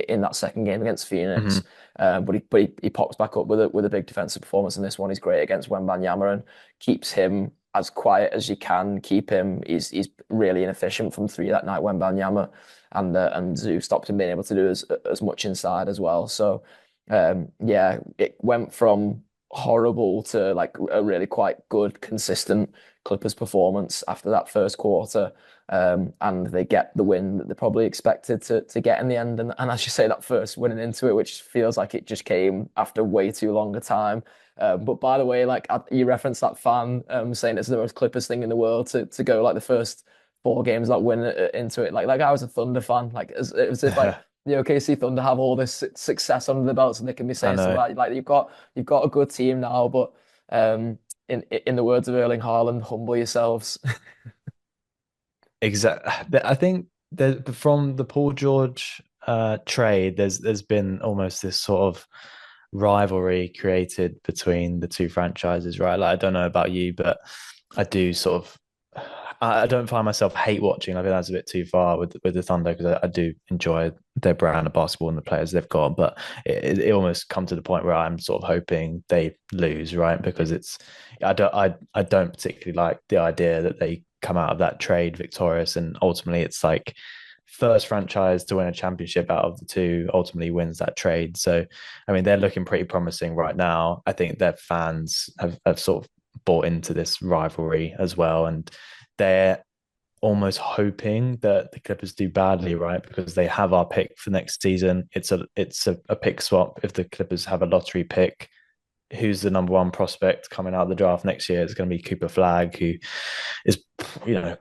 in that second game against Phoenix. Mhm. But he pops back up with a big defensive performance in this one. He's great against Wembanyama and keeps him as quiet as you can keep him. He's really inefficient from three that night, Wembanyama, and Zoo stopped him being able to do as much inside as well. So yeah, it went from horrible to like a really quite good, consistent Clippers performance after that first quarter. And they get the win that they probably expected to get in the end. And as you say, that first winning into it, which feels like it just came after way too long a time. But by the way, like you referenced that fan saying it's the most Clippers thing in the world to go like the first 4 games that win into it. Like that guy was a Thunder fan. Like as if like the OKC Thunder have all this success under the belts and they can be I saying stuff know. like you've got a good team now, but in the words of Erling Haaland, humble yourselves. Exactly. I think that from the Paul George trade, there's been almost this sort of rivalry created between the two franchises, right? Like I don't know about you, but I do sort of I don't find myself hate watching. I think that's a bit too far with the Thunder because I do enjoy their brand of basketball and the players they've got, but it almost come to the point where I'm sort of hoping they lose, right? Because I don't particularly like the idea that they come out of that trade victorious, and ultimately it's like first franchise to win a championship out of the two ultimately wins that trade. So, I mean, they're looking pretty promising right now. I think their fans have sort of bought into this rivalry as well, and they're almost hoping that the Clippers do badly, right? Because they have our pick for next season. It's a pick swap. If the Clippers have a lottery pick, who's the number one prospect coming out of the draft next year? It's going to be Cooper Flag, who is,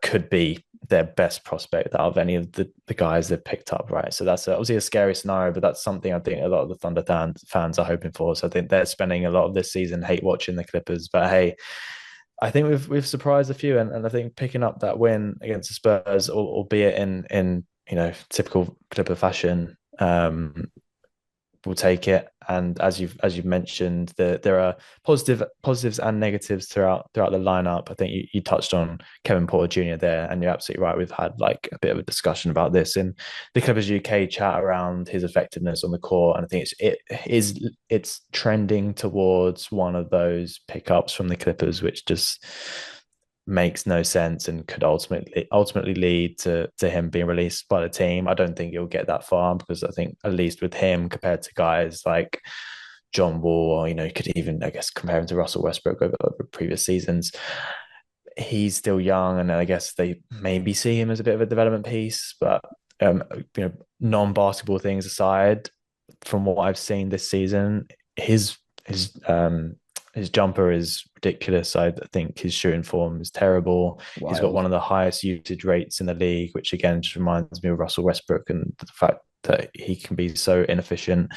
could be their best prospect out of any of the guys they've picked up, right? So that's obviously a scary scenario, but that's something I think a lot of the Thunder fans are hoping for. So I think they're spending a lot of this season hate watching the Clippers. But hey, I think we've surprised a few, and I think picking up that win against the Spurs, albeit in typical Clipper fashion, will take it. And as you've mentioned, there are positives and negatives throughout the lineup. I think you touched on Kevin Porter Jr. there, and you're absolutely right. We've had like a bit of a discussion about this in the Clippers UK chat around his effectiveness on the court, and I think it's trending towards one of those pickups from the Clippers, which just makes no sense and could ultimately lead to him being released by the team. I don't think he'll get that far because I think at least with him compared to guys like John Wall, or you could even I guess compare him to Russell Westbrook over previous seasons. He's still young, and I guess they maybe see him as a bit of a development piece. But non-basketball things aside, from what I've seen this season, his his um his jumper is ridiculous. I think his shooting form is terrible. He's got one Wild. of the highest usage rates in the league, which again just reminds me of Russell Westbrook and the fact that he can be so inefficient.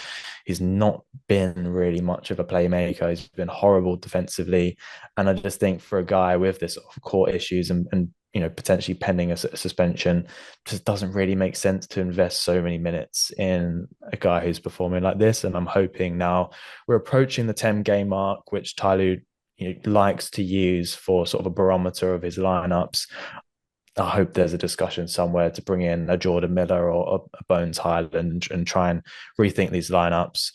He's not been really much of a playmaker. He's been horrible defensively. And I just think for a guy with this core issues and potentially pending a suspension, just doesn't really make sense to invest so many minutes in a guy who's performing like this. And I'm hoping now we're approaching the 10 game mark, which Tyloo likes to use for sort of a barometer of his lineups. I hope there's a discussion somewhere to bring in a Jordan Miller or a Bones Highland and try and rethink these lineups.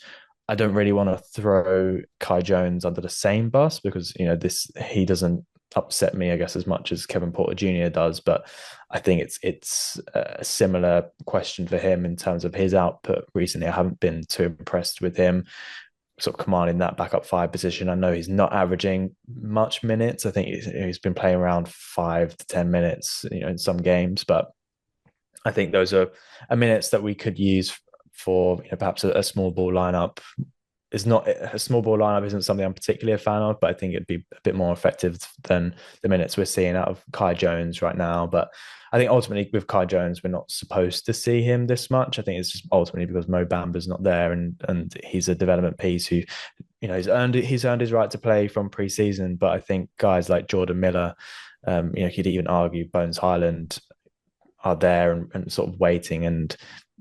I don't really want to throw Kai Jones under the same bus because he doesn't upset me, I guess, as much as Kevin Porter Jr. does. But I think it's a similar question for him in terms of his output recently. I haven't been too impressed with him sort of commanding that backup five position. I know he's not averaging much minutes. I think he's been playing around 5 to 10 minutes, in some games, but I think those are minutes that we could use for perhaps a small ball lineup. Is not a small ball lineup isn't something I'm particularly a fan of, but I think it'd be a bit more effective than the minutes we're seeing out of Kai Jones right now. But I think ultimately with Kai Jones, we're not supposed to see him this much. I think it's just ultimately because Mo Bamba's not there, and he's a development piece who, he's earned his right to play from preseason. But I think guys like Jordan Miller, you could even argue Bones Highland are there and sort of waiting. And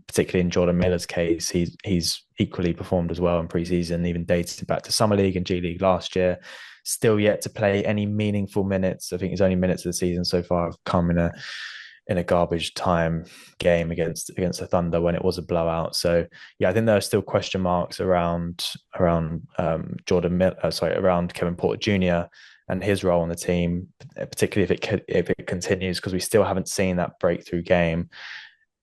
particularly in Jordan Miller's case, he's equally performed as well in preseason, even dating back to Summer League and G League last year. Still yet to play any meaningful minutes. I think his only minutes of the season so far have come in a garbage time game against the Thunder when it was a blowout. So yeah, I think there are still question marks around Jordan Miller, around Kevin Porter Jr. and his role on the team, particularly if it continues, because we still haven't seen that breakthrough game.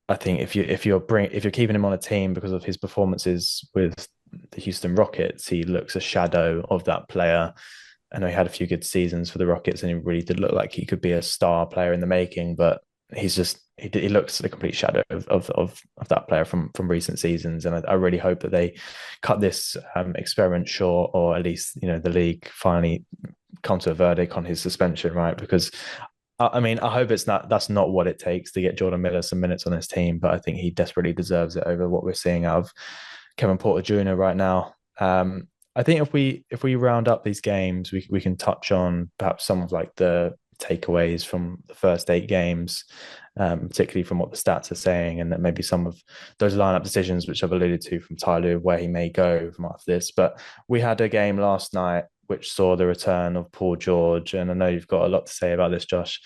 I think if you're keeping him on a team because of his performances with the Houston Rockets, he looks a shadow of that player. I know he had a few good seasons for the Rockets, and he really did look like he could be a star player in the making. But he looks a complete shadow of that player from recent seasons. And I really hope that they cut this experiment short, or at least the league finally come to a verdict on his suspension, right? Because I mean, I hope that's not what it takes to get Jordan Miller some minutes on his team, but I think he desperately deserves it over what we're seeing out of Kevin Porter Jr. right now. I think if we round up these games, we can touch on perhaps some of like the takeaways from the first 8 games, particularly from what the stats are saying, and then maybe some of those lineup decisions which I've alluded to from Tyloo, where he may go from after this. But we had a game last night which saw the return of Paul George, and I know you've got a lot to say about this, Josh.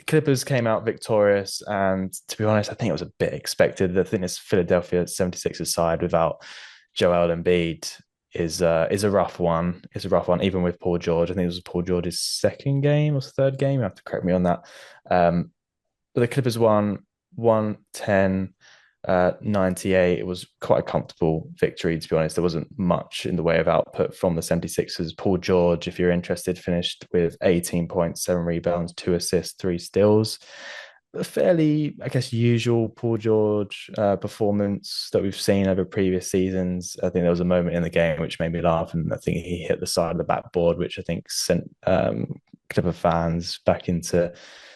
Clippers came out victorious, and to be honest, I think it was a bit expected. I think this Philadelphia 76ers side without Joel Embiid is a rough one. It's a rough one, even with Paul George. I think it was Paul George's second game or third game. You have to correct me on that. But the Clippers won 110 98. It was quite a comfortable victory, to be honest. There wasn't much in the way of output from the 76ers. Paul George, if you're interested, finished with 18 points, 7 rebounds, 2 assists, 3 steals. A fairly, I guess, usual Paul George performance that we've seen over previous seasons. I think there was a moment in the game which made me laugh, and I think he hit the side of the backboard, which I think sent Clipper fans back into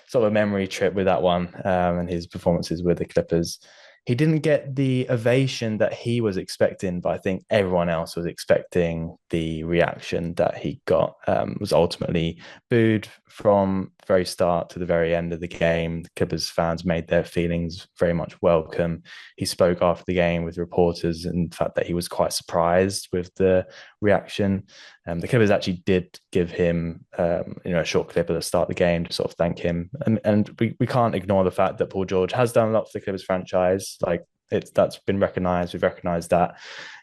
sort of a memory trip with that one, and his performances with the Clippers. He didn't get the ovation that he was expecting, but I think everyone else was expecting the reaction that he got. Was ultimately booed from very start to the very end of the game, the Clippers fans made their feelings very much welcome. He spoke after the game with reporters, and the fact that he was quite surprised with the reaction. The Clippers actually did give him, a short clip at the start of the game to sort of thank him, and we can't ignore the fact that Paul George has done a lot for the Clippers franchise. Like that's been recognised. We've recognised that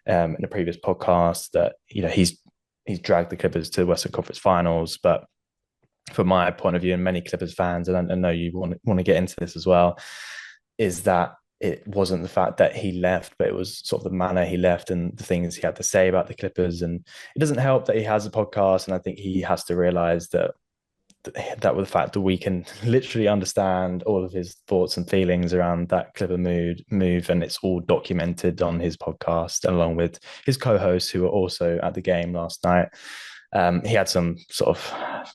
in a previous podcast that he's dragged the Clippers to the Western Conference Finals, but from my point of view, and many Clippers fans, and I know you want to get into this as well, is that it wasn't the fact that he left, but it was sort of the manner he left and the things he had to say about the Clippers. And it doesn't help that he has a podcast, and I think he has to realize that with the fact that we can literally understand all of his thoughts and feelings around that Clipper move, and it's all documented on his podcast, along with his co-hosts who were also at the game last night. He had some sort of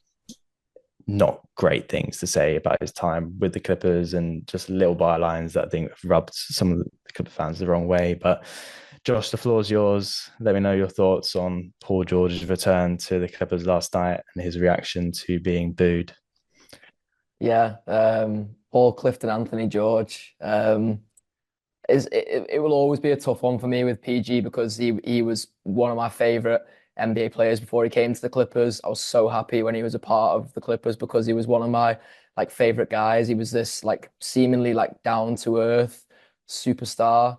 not great things to say about his time with the Clippers, and just little bylines that I think rubbed some of the Clipper fans the wrong way. But Josh, the floor is yours. Let me know your thoughts on Paul George's return to the Clippers last night and his reaction to being booed. Yeah, Paul Clifton, Anthony George. It will always be a tough one for me with PG because he was one of my favorite NBA players before he came to the Clippers. I was so happy when he was a part of the Clippers because he was one of my like favorite guys. He was this like seemingly like down to earth superstar.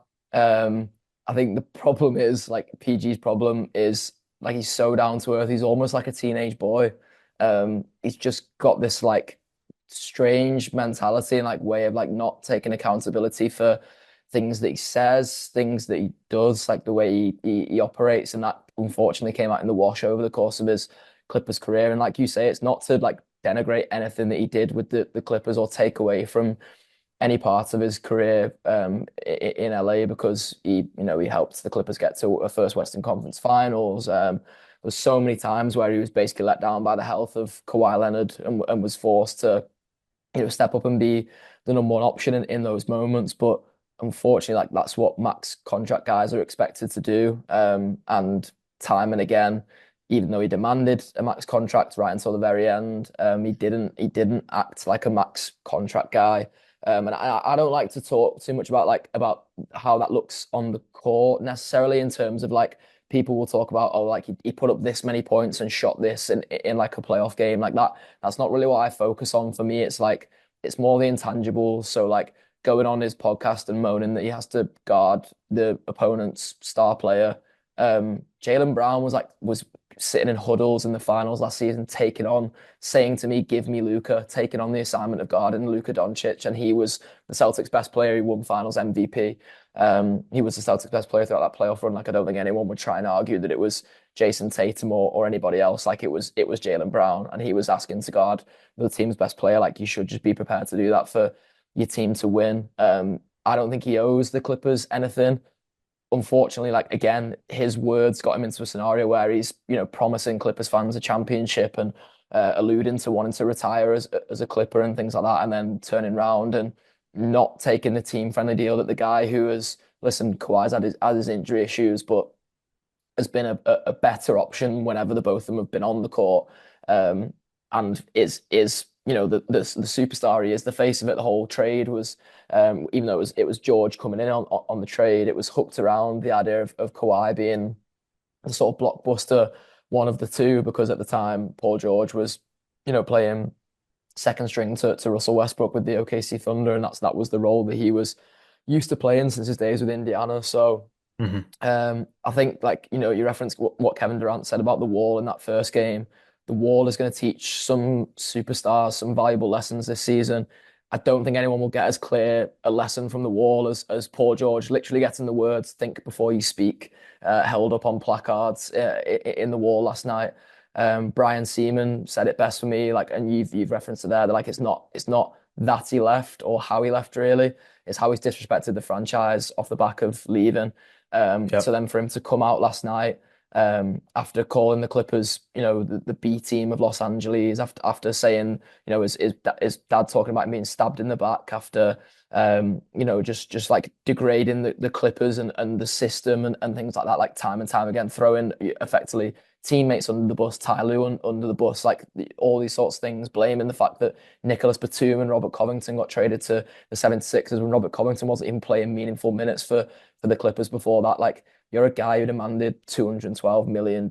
I think the problem is like PG's problem is like he's so down to earth. He's almost like a teenage boy. He's just got this like strange mentality and like way of like not taking accountability for things that he says, things that he does, like the way he operates, and that unfortunately came out in the wash over the course of his Clippers career. And like you say, it's not to like denigrate anything that he did with the Clippers or take away from any part of his career in LA because he helped the Clippers get to a first Western Conference Finals. There was so many times where he was basically let down by the health of Kawhi Leonard and was forced to step up and be the number one option in those moments. But unfortunately, like that's what max contract guys are expected to do. And time and again, even though he demanded a max contract right until the very end, he didn't act like a max contract guy. And I don't like to talk too much about how that looks on the court necessarily in terms of like people will talk about, oh, like he put up this many points and shot this in like a playoff game like that. That's not really what I focus on. For me, it's like it's more the intangibles. So like going on his podcast and moaning that he has to guard the opponent's star player. Jaylen Brown was sitting in huddles in the finals last season, saying to me, "Give me Luka," taking on the assignment of guarding Luka Doncic, and he was the Celtics' best player. He won Finals MVP. He was the Celtics' best player throughout that playoff run. Like I don't think anyone would try and argue that it was Jason Tatum or anybody else. Like it was Jaylen Brown, and he was asking to guard the team's best player. Like you should just be prepared to do that for your team to win. I don't think he owes the Clippers anything. Unfortunately, like again, his words got him into a scenario where he's, promising Clippers fans a championship and alluding to wanting to retire as a Clipper and things like that, and then turning around and not taking the team friendly deal that the guy who has listen, Kawhi's had his injury issues, but has been a better option whenever the both of them have been on the court. And is the superstar he is, the face of it. The whole trade was, even though it was George coming in on the trade, it was hooked around the idea of Kawhi being the sort of blockbuster one of the two, because at the time Paul George was playing second string to Russell Westbrook with the OKC Thunder, and that was the role that he was used to playing since his days with Indiana. So Mm-hmm. I think like you referenced what Kevin Durant said about the wall in that first game. The wall is going to teach some superstars some valuable lessons this season. I don't think anyone will get as clear a lesson from the wall as Paul George, literally getting the words "think before you speak" held up on placards in the wall last night. Brian Seaman said it best for me, like, and you've referenced it there. That like it's not that he left or how he left really. It's how he's disrespected the franchise off the back of leaving. So Yep. then for him to come out last night after calling the Clippers, the B team of Los Angeles, after saying, his dad talking about him being stabbed in the back, after just like degrading the Clippers and the system and things like that, like time and time again, throwing effectively teammates under the bus, Ty Lue under the bus, like all these sorts of things, blaming the fact that Nicholas Batum and Robert Covington got traded to the 76ers when Robert Covington wasn't even playing meaningful minutes for the Clippers before that. Like, you're a guy who demanded $212 million.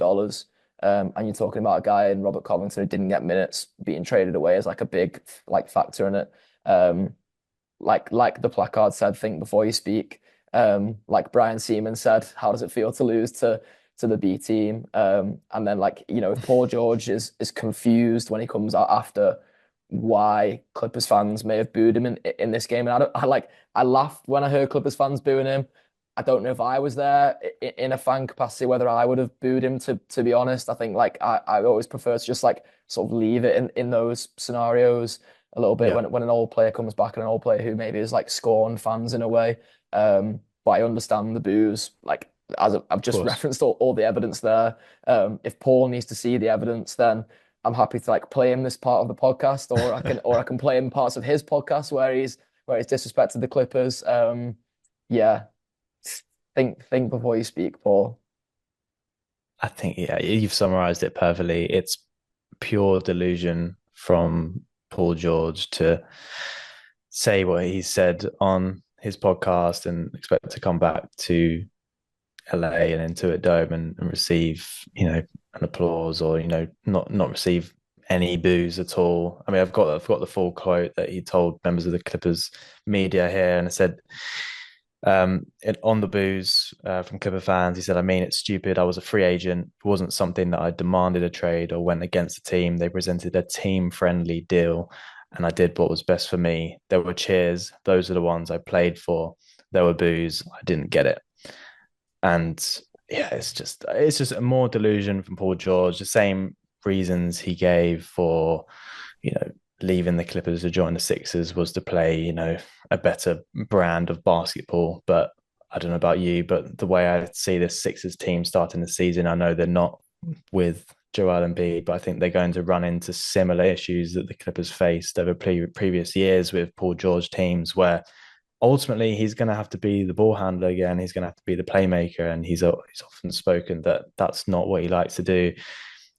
And you're talking about a guy in Robert Covington who didn't get minutes being traded away as like a big like factor in it. Um, like the placard said, think before you speak. Like Brian Seaman said, how does it feel to lose to the B team? And then like, if Paul George is confused when he comes out after why Clippers fans may have booed him in this game. And I laughed when I heard Clippers fans booing him. I don't know if I was there in a fan capacity, whether I would have booed him to be honest. I think like I always prefer to just like sort of leave it in those scenarios a little bit Yeah, when an old player comes back and an old player who maybe is like scorned fans in a way. But I understand the boos. Like as I've of just course. referenced all the evidence there. If Paul needs to see the evidence, then I'm happy to like play him this part of the podcast, or I can play him parts of his podcast where he's disrespected the Clippers. Yeah, think before you speak, Paul. I think, yeah, you've summarized it perfectly. It's pure delusion from Paul George to say what he said on his podcast and expect to come back to LA and into a dome and receive, an applause, or, not receive any boos at all. I mean, I've got the full quote that he told members of the Clippers media here, and it said, on the booze from Clipper fans, he said, "I mean, it's stupid. I was a free agent. It wasn't something that I demanded a trade or went against the team. They presented a team-friendly deal, and I did what was best for me. There were cheers. Those are the ones I played for. There were boos. I didn't get it." And yeah, it's just a more delusion from Paul George. The same reasons he gave for, leaving the Clippers to join the Sixers was to play, a better brand of basketball. But I don't know about you, but the way I see this Sixers team starting the season, I know they're not with Joel Embiid, but I think they're going to run into similar issues that the Clippers faced over previous years with Paul George teams, where ultimately he's going to have to be the ball handler again. He's going to have to be the playmaker, and he's often spoken that that's not what he likes to do.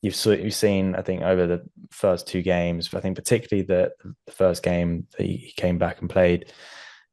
You've seen, I think, over the first two games, I think particularly the first game that he came back and played,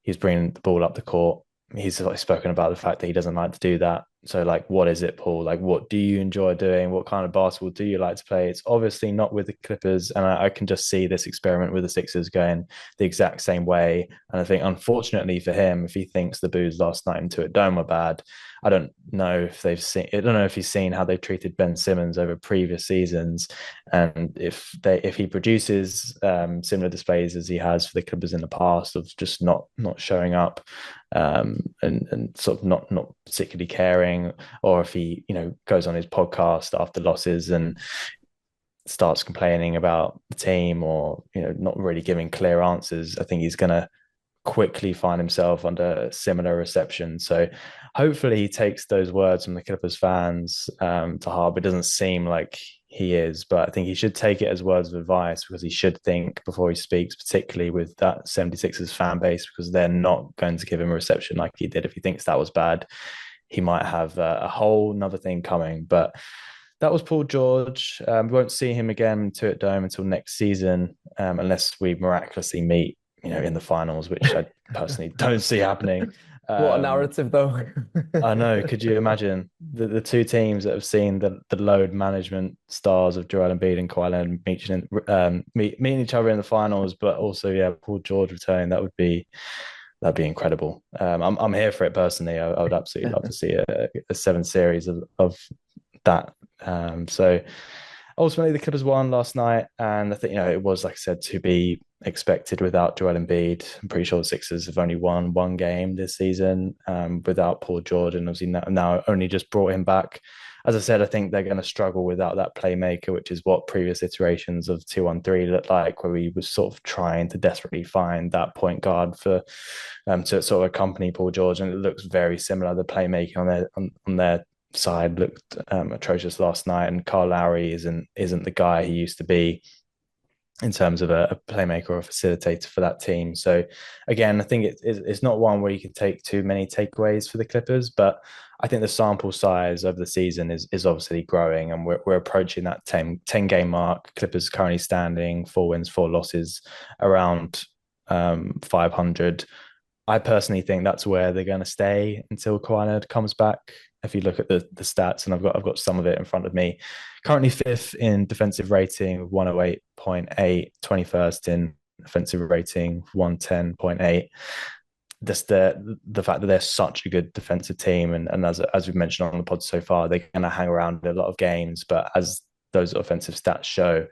he was bringing the ball up the court. He's like spoken about the fact that he doesn't like to do that. So, like, what is it, Paul? Like, what do you enjoy doing? What kind of basketball do you like to play? It's obviously not with the Clippers, and I can just see this experiment with the Sixers going the exact same way. And I think, unfortunately for him, if he thinks the boos last night into it Dome were bad, I don't know if they've seen. I don't know if he's seen how they treated Ben Simmons over previous seasons, and if he produces similar displays as he has for the Clippers in the past of just not showing up, and sort of not particularly caring, or if he goes on his podcast after losses and starts complaining about the team, or not really giving clear answers, I think he's going to quickly find himself under a similar reception. So hopefully he takes those words from the Clippers fans to heart. It doesn't seem like he is, but I think he should take it as words of advice, because he should think before he speaks, particularly with that 76ers fan base, because they're not going to give him a reception like he did. If he thinks that was bad, he might have a whole another thing coming. But that was Paul George. We won't see him again to it Dome until next season, unless we miraculously meet, in the finals, which I personally don't see happening. What a Um, narrative, though. I know. Could you imagine the two teams that have seen the load management stars of Joel Embiid and Kawhi Leonard meeting each other in the finals, but also, yeah, Paul George returning? That'd be incredible. I'm here for it personally. I would absolutely love to see a seven series of that. So ultimately, the Clippers won last night, and I think it was, like I said, to be expected without Joel Embiid. I'm pretty sure the Sixers have only won one game this season without Paul George, and obviously now only just brought him back. As I said, I think they're going to struggle without that playmaker, which is what previous iterations of 2-on-3 looked like, where we were sort of trying to desperately find that point guard for to sort of accompany Paul George, and it looks very similar. The playmaking on their side looked atrocious last night, and Kyle Lowry isn't the guy he used to be. in terms of a playmaker or a facilitator for that team. So again, I think it's not one where you can take too many takeaways for the Clippers, but I think the sample size of the season is obviously growing, and we're approaching that 10 game mark. Clippers currently standing 4 wins, 4 losses, around 500. I personally think that's where they're going to stay until Kawhi Leonard comes back. If you look at the stats, and I've got some of it in front of me, currently fifth in defensive rating, 108.8, 21st in offensive rating, 110.8. Just the fact that they're such a good defensive team, and as we've mentioned on the pod so far, they're going to hang around a lot of games, but as those offensive stats show,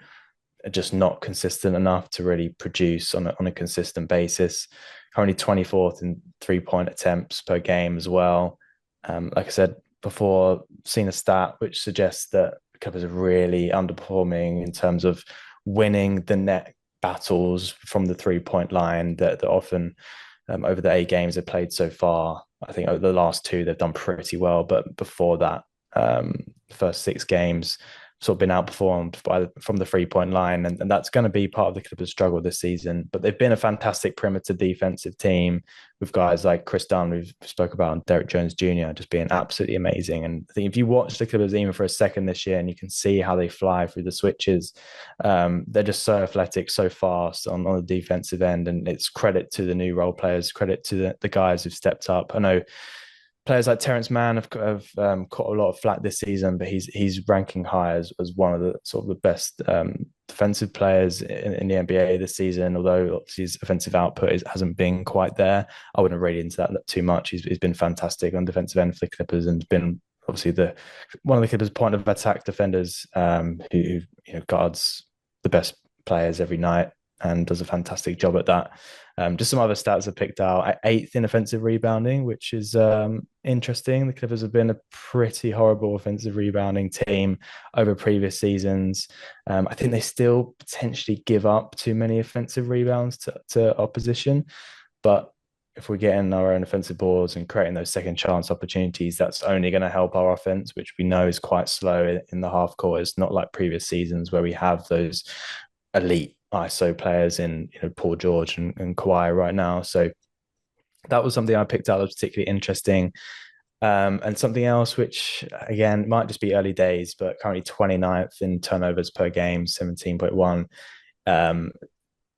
are just not consistent enough to really produce on a consistent basis. Currently 24th in 3 point attempts per game as well. Like I said before, seen a stat which suggests that the Clippers are really underperforming in terms of winning the net battles from the 3 point line that often over the 8 games they've played so far. I think over the last two they've done pretty well, but before that, the first 6 games sort of been outperformed from the 3 point line, and that's going to be part of the Clippers' struggle this season. But they've been a fantastic perimeter defensive team with guys like Chris Dunn, we've spoke about, and Derek Jones Jr. just being absolutely amazing. And I think if you watch the Clippers even for a second this year, and you can see how they fly through the switches, they're just so athletic, so fast on the defensive end, and it's credit to the new role players, credit to the guys who've stepped up. I know players like Terrence Mann have caught a lot of flack this season, but he's ranking high as one of the sort of the best defensive players in the NBA this season. Although obviously his offensive output hasn't been quite there, I wouldn't read into that too much. He's been fantastic on defensive end for the Clippers, and been obviously the one of the Clippers' point of attack defenders, who guards the best players every night and does a fantastic job at that. Just some other stats I picked out: eighth in offensive rebounding, which is interesting. The Clippers have been a pretty horrible offensive rebounding team over previous seasons. I think they still potentially give up too many offensive rebounds to opposition, but if we're getting our own offensive boards and creating those second chance opportunities, that's only going to help our offense, which we know is quite slow in the half court. It's not like previous seasons where we have those elite ISO players in Paul George and Kawhi right now. So that was something I picked out that was particularly interesting. And something else, which again might just be early days, but currently 29th in turnovers per game, 17.1.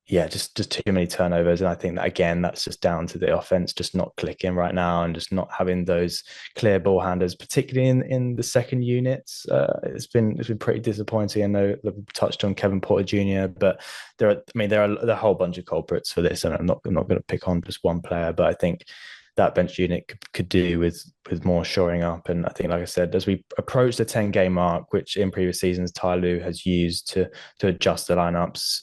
Yeah, just too many turnovers. And I think that again, that's just down to the offense just not clicking right now, and just not having those clear ball handlers, particularly in the second units. It's been pretty disappointing. I know they've touched on Kevin Porter Jr., but there are a whole bunch of culprits for this, and I'm not going to pick on just one player, but I think that bench unit could do with more shoring up. And I think, like I said, as we approach the 10 game mark, which in previous seasons Ty Lue has used to adjust the lineups.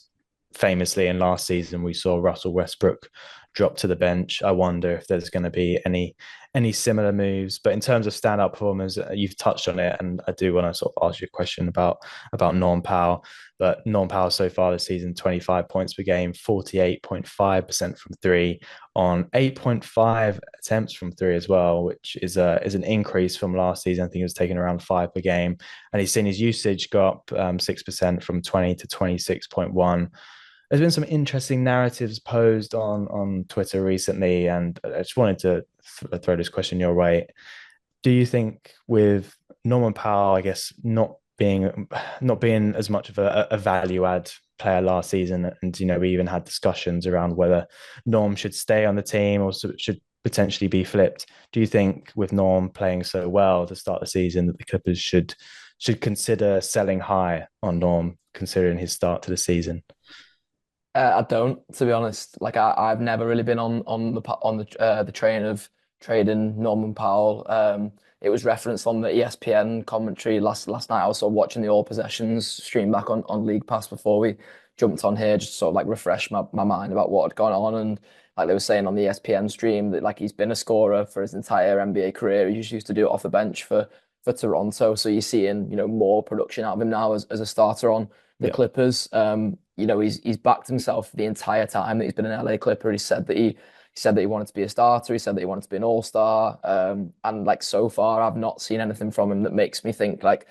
Famously, in last season, we saw Russell Westbrook drop to the bench. I wonder if there's going to be any similar moves. But in terms of standout performers, you've touched on it, and I do want to sort of ask you a question about Norm Powell. But Norm Powell so far this season, 25 points per game, 48.5% from three, on 8.5 attempts from three as well, which is an increase from last season. I think he was taking around 5 per game, and he's seen his usage go up 6% from 20 to 26.1. There's been some interesting narratives posed on Twitter recently, and I just wanted to throw this question your way. Do you think with Norman Powell, I guess, not being as much of a value add player last season, and we even had discussions around whether Norm should stay on the team or should potentially be flipped. Do you think with Norm playing so well to start the season that the Clippers should consider selling high on Norm, considering his start to the season? I don't, to be honest. Like I've never really been on the train of trading Norman Powell. It was referenced on the ESPN commentary last night. I was sort of watching the All Possessions stream back on League Pass before we jumped on here, just sort of like refresh my mind about what had gone on. And like they were saying on the ESPN stream that like he's been a scorer for his entire NBA career. He just used to do it off the bench for Toronto. So you're seeing, more production out of him now as a starter on the Yeah. Clippers. He's backed himself the entire time that he's been an LA Clipper. He said that he wanted to be a starter. He said that he wanted to be an all-star. And like so far, I've not seen anything from him that makes me think like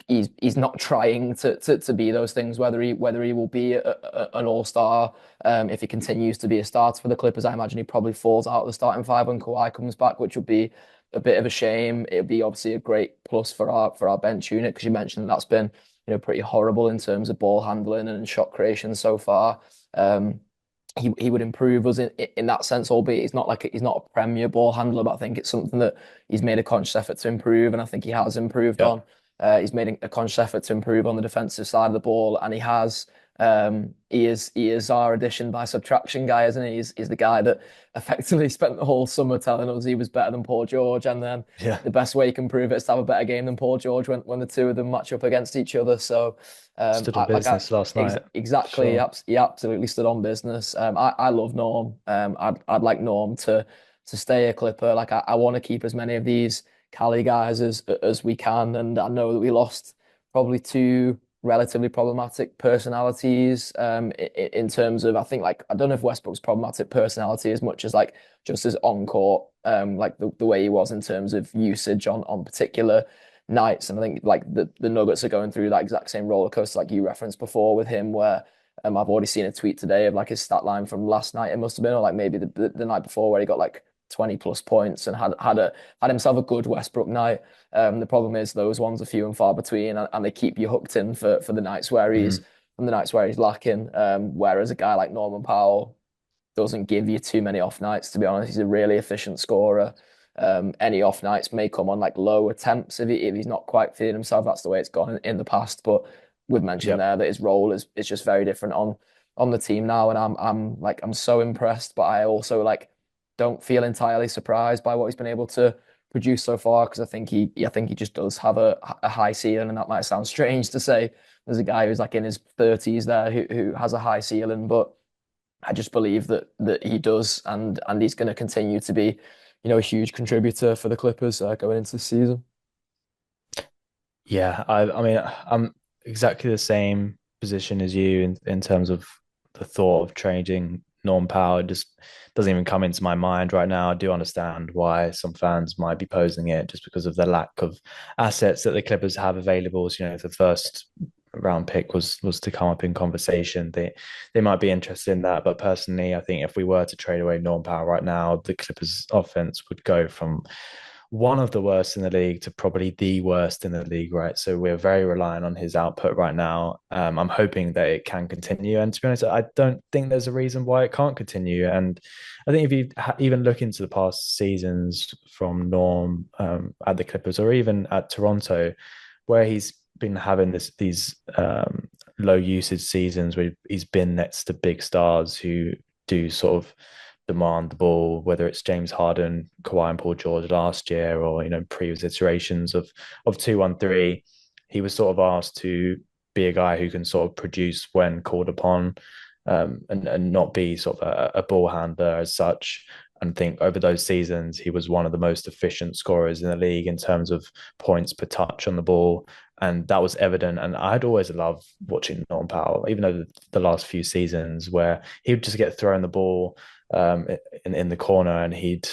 he's not trying to be those things. Whether he will be an all-star, if he continues to be a starter for the Clippers, I imagine he probably falls out of the starting five when Kawhi comes back, which would be a bit of a shame. It would be obviously a great plus for our bench unit because you mentioned that's been pretty horrible in terms of ball handling and shot creation so far. Um, he would improve us in that sense, albeit he's not a premier ball handler, but I think it's something that he's made a conscious effort to improve, and I think he has improved Yeah, on. He's made a conscious effort to improve on the defensive side of the ball, and he has. He is our addition by subtraction guy, isn't he? He's the guy that effectively spent the whole summer telling us he was better than Paul George, and then yeah, the best way you can prove it is to have a better game than Paul George when the two of them match up against each other. So, stood on business last night for exactly, sure. he absolutely stood on business. I love Norm. I'd like Norm to stay a Clipper. Like I want to keep as many of these Cali guys as we can, and I know that we lost probably two relatively problematic personalities in terms of I think like I don't know if Westbrook's problematic personality as much as like just as on court like the way he was in terms of usage on particular nights. And I think like the Nuggets are going through that exact same roller coaster like you referenced before with him where I've already seen a tweet today of like his stat line from last night it must have been or like maybe the night before where he got like 20 plus points and had himself a good Westbrook night. The problem is those ones are few and far between, and they keep you hooked in for the nights where he's Mhm. from the nights where he's lacking. Whereas a guy like Norman Powell doesn't give you too many off nights. To be honest, he's a really efficient scorer. Any off nights may come on like low attempts if he's not quite feeling himself. That's the way it's gone in the past. But we've mentioned Yep. there that his role is just very different on the team now, and I'm so impressed. But I also like don't feel entirely surprised by what he's been able to produce so far because I think he just does have a high ceiling, and that might sound strange to say. There's a guy who's like in his 30s there who has a high ceiling, but I just believe that he does, and he's going to continue to be, a huge contributor for the Clippers going into the season. Yeah, I mean, I'm exactly the same position as you in terms of the thought of changing Norm Powell. It just doesn't even come into my mind right now. I do understand why some fans might be posing it just because of the lack of assets that the Clippers have available. So, if the first round pick was to come up in conversation, they might be interested in that. But personally, I think if we were to trade away Norm Powell right now, the Clippers offense would go from one of the worst in the league to probably the worst in the league, right? So we're very reliant on his output right now. I'm hoping that it can continue. And to be honest, I don't think there's a reason why it can't continue. And I think if you even look into the past seasons from Norm at the Clippers or even at Toronto, where he's been having these low usage seasons where he's been next to big stars who do sort of demand the ball, whether it's James Harden, Kawhi, and Paul George last year, or previous iterations of 2-1-3. He was sort of asked to be a guy who can sort of produce when called upon, and not be sort of a ball handler as such. And think over those seasons, he was one of the most efficient scorers in the league in terms of points per touch on the ball. And that was evident. And I'd always loved watching Norm Powell, even though the last few seasons where he would just get thrown the ball in the corner and he'd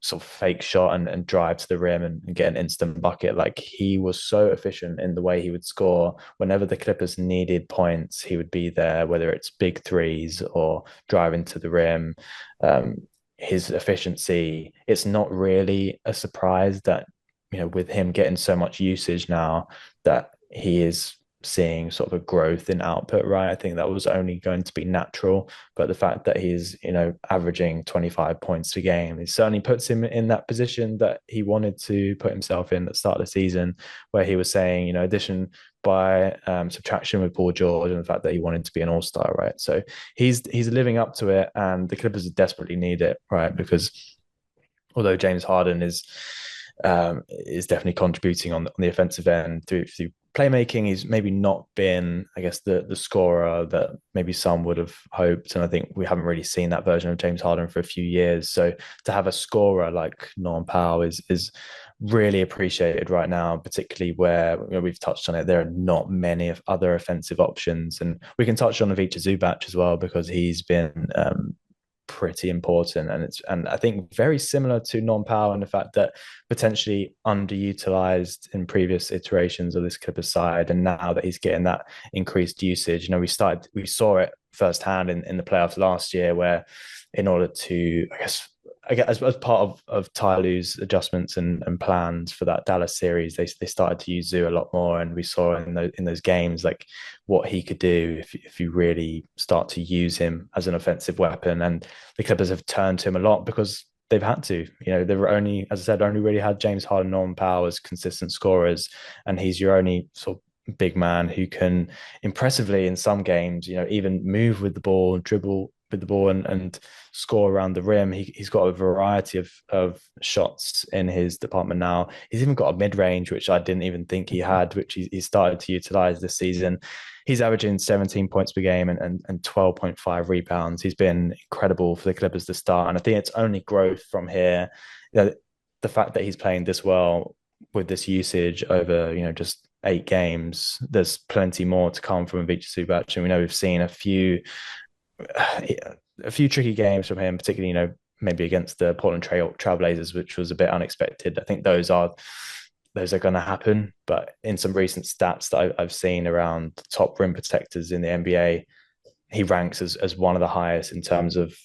sort of fake shot and drive to the rim and get an instant bucket. Like he was so efficient in the way he would score. Whenever the Clippers needed points, he would be there, whether it's big threes or driving to the rim. Um, his efficiency, it's not really a surprise that, with him getting so much usage now, that he is seeing sort of a growth in output, right? I think that was only going to be natural. But the fact that he's, averaging 25 points a game, it certainly puts him in that position that he wanted to put himself in at the start of the season, where he was saying, addition by subtraction with Paul George and the fact that he wanted to be an all-star, right? So he's living up to it, and the Clippers desperately need it, right? Because although James Harden is definitely contributing on the offensive end through playmaking. He's maybe not been, I guess, the scorer that maybe some would have hoped. And I think we haven't really seen that version of James Harden for a few years. So to have a scorer like Norm Powell is really appreciated right now, particularly where we've touched on it. There are not many of other offensive options, and we can touch on Ivica Zubac as well because he's been pretty important. And I think very similar to non-power in the fact that potentially underutilized in previous iterations of this Clippers side. And now that he's getting that increased usage, we saw it firsthand in the playoffs last year, where in order to, I guess as part of Ty Lue's adjustments and plans for that Dallas series, they started to use Zoo a lot more, and we saw in those games like what he could do if you really start to use him as an offensive weapon. And the Clippers have turned to him a lot because they've had to. They've only, as I said, only really had James Harden, Norman Powell as consistent scorers, and he's your only sort of big man who can impressively in some games, even move with the ball, dribble with the ball, and score around the rim. He's got a variety of shots in his department now. He's even got a mid range, which I didn't even think he had, which he started to utilize this season. He's averaging 17 points per game and 12.5 rebounds. He's been incredible for the Clippers to start. And I think it's only growth from here. The fact that he's playing this well with this usage over, just 8 games, there's plenty more to come from Ivica Zubac. And we know we've seen a few tricky games from him, particularly, maybe against the Portland Trailblazers, which was a bit unexpected. I think those are going to happen. But in some recent stats that I've seen around top rim protectors in the NBA, he ranks as one of the highest in terms of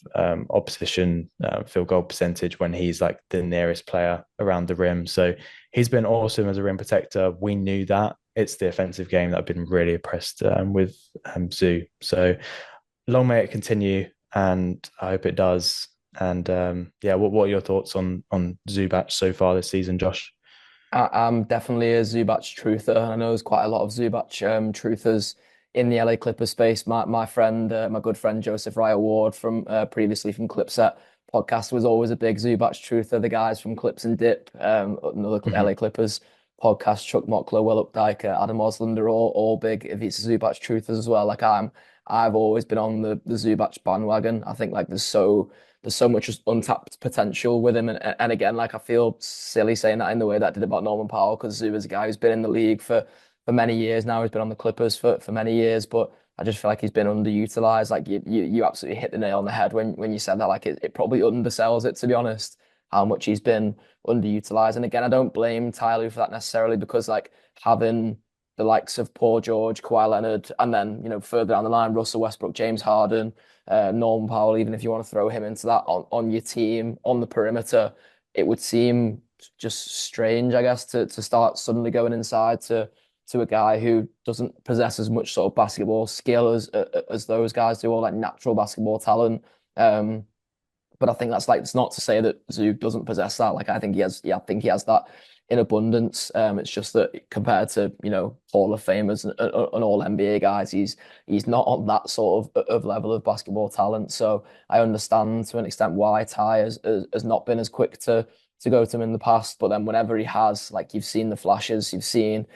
opposition field goal percentage when he's like the nearest player around the rim. So he's been awesome as a rim protector. We knew that. It's the offensive game that I've been really impressed with Zoo. So long may it continue, and I hope it does. And what are your thoughts on Zubac so far this season, Josh? I'm definitely a Zubac truther. I know there's quite a lot of Zubac truthers in the LA Clippers space. My friend, my good friend Joseph Ryan Ward from previously from ClippersUK podcast was always a big Zubac truther. The guys from Clips and Dip, another Mm-hmm. LA Clippers podcast, Chuck Mockler, Will Updike, Adam Oslander, all big Ivica Zubac truthers as well. Like I've always been on the Zubac bandwagon. I think like there's so much just untapped potential with him. And again, like I feel silly saying that in the way that I did about Norman Powell, because Zoo is a guy who's been in the league for many years now. He's been on the Clippers for many years, but I just feel like he's been underutilized. Like you absolutely hit the nail on the head when you said that. Like it probably undersells it, to be honest, how much he's been underutilized. And again, I don't blame Ty Lue for that necessarily, because like having the likes of Paul George, Kawhi Leonard, and then further down the line, Russell Westbrook, James Harden, Norman Powell, even if you want to throw him into that on your team on the perimeter, it would seem just strange, I guess, to start suddenly going inside to a guy who doesn't possess as much sort of basketball skill as those guys do, or like natural basketball talent. But I think that's like, it's not to say that Zoo doesn't possess that. Like I think he has, yeah, I think he has that in abundance. It's just that compared to Hall of Famers and all NBA guys, he's not on that sort of level of basketball talent. So I understand to an extent why Ty has not been as quick to go to him in the past. But then whenever he has, like you've seen the flashes, you've seen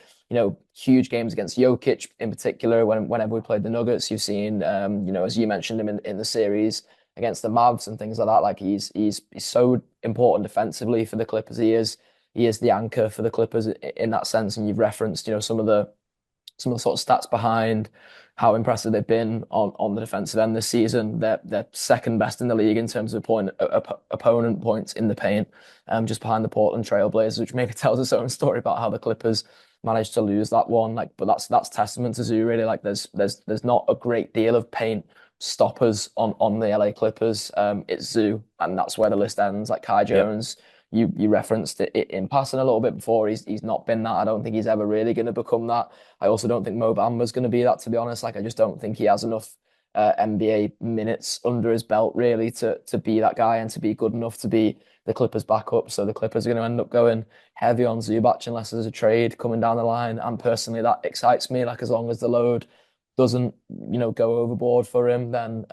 huge games against Jokic in particular. Whenever we played the Nuggets, you've seen as you mentioned him in the series against the Mavs and things like that. Like he's so important defensively for the Clippers. He is the anchor for the Clippers in that sense. And you've referenced, some of the sort of stats behind how impressive they've been on the defensive end this season. They're second best in the league in terms of opponent points in the paint, just behind the Portland Trailblazers, which maybe tells its own story about how the Clippers managed to lose that one. Like, but that's testament to Zoo really. Like, there's not a great deal of paint stoppers on the LA Clippers. It's Zoo, and that's where the list ends. Like Kai Yep. Jones, you referenced it in passing a little bit before. He's not been that. I don't think he's ever really going to become that. I also don't think Mo Bamba's going to be that, to be honest. Like I just don't think he has enough NBA minutes under his belt really to be that guy and to be good enough to be the Clippers backup. So the Clippers are going to end up going heavy on Zubac unless there's a trade coming down the line. And personally, that excites me. Like as long as the load doesn't, go overboard for him, then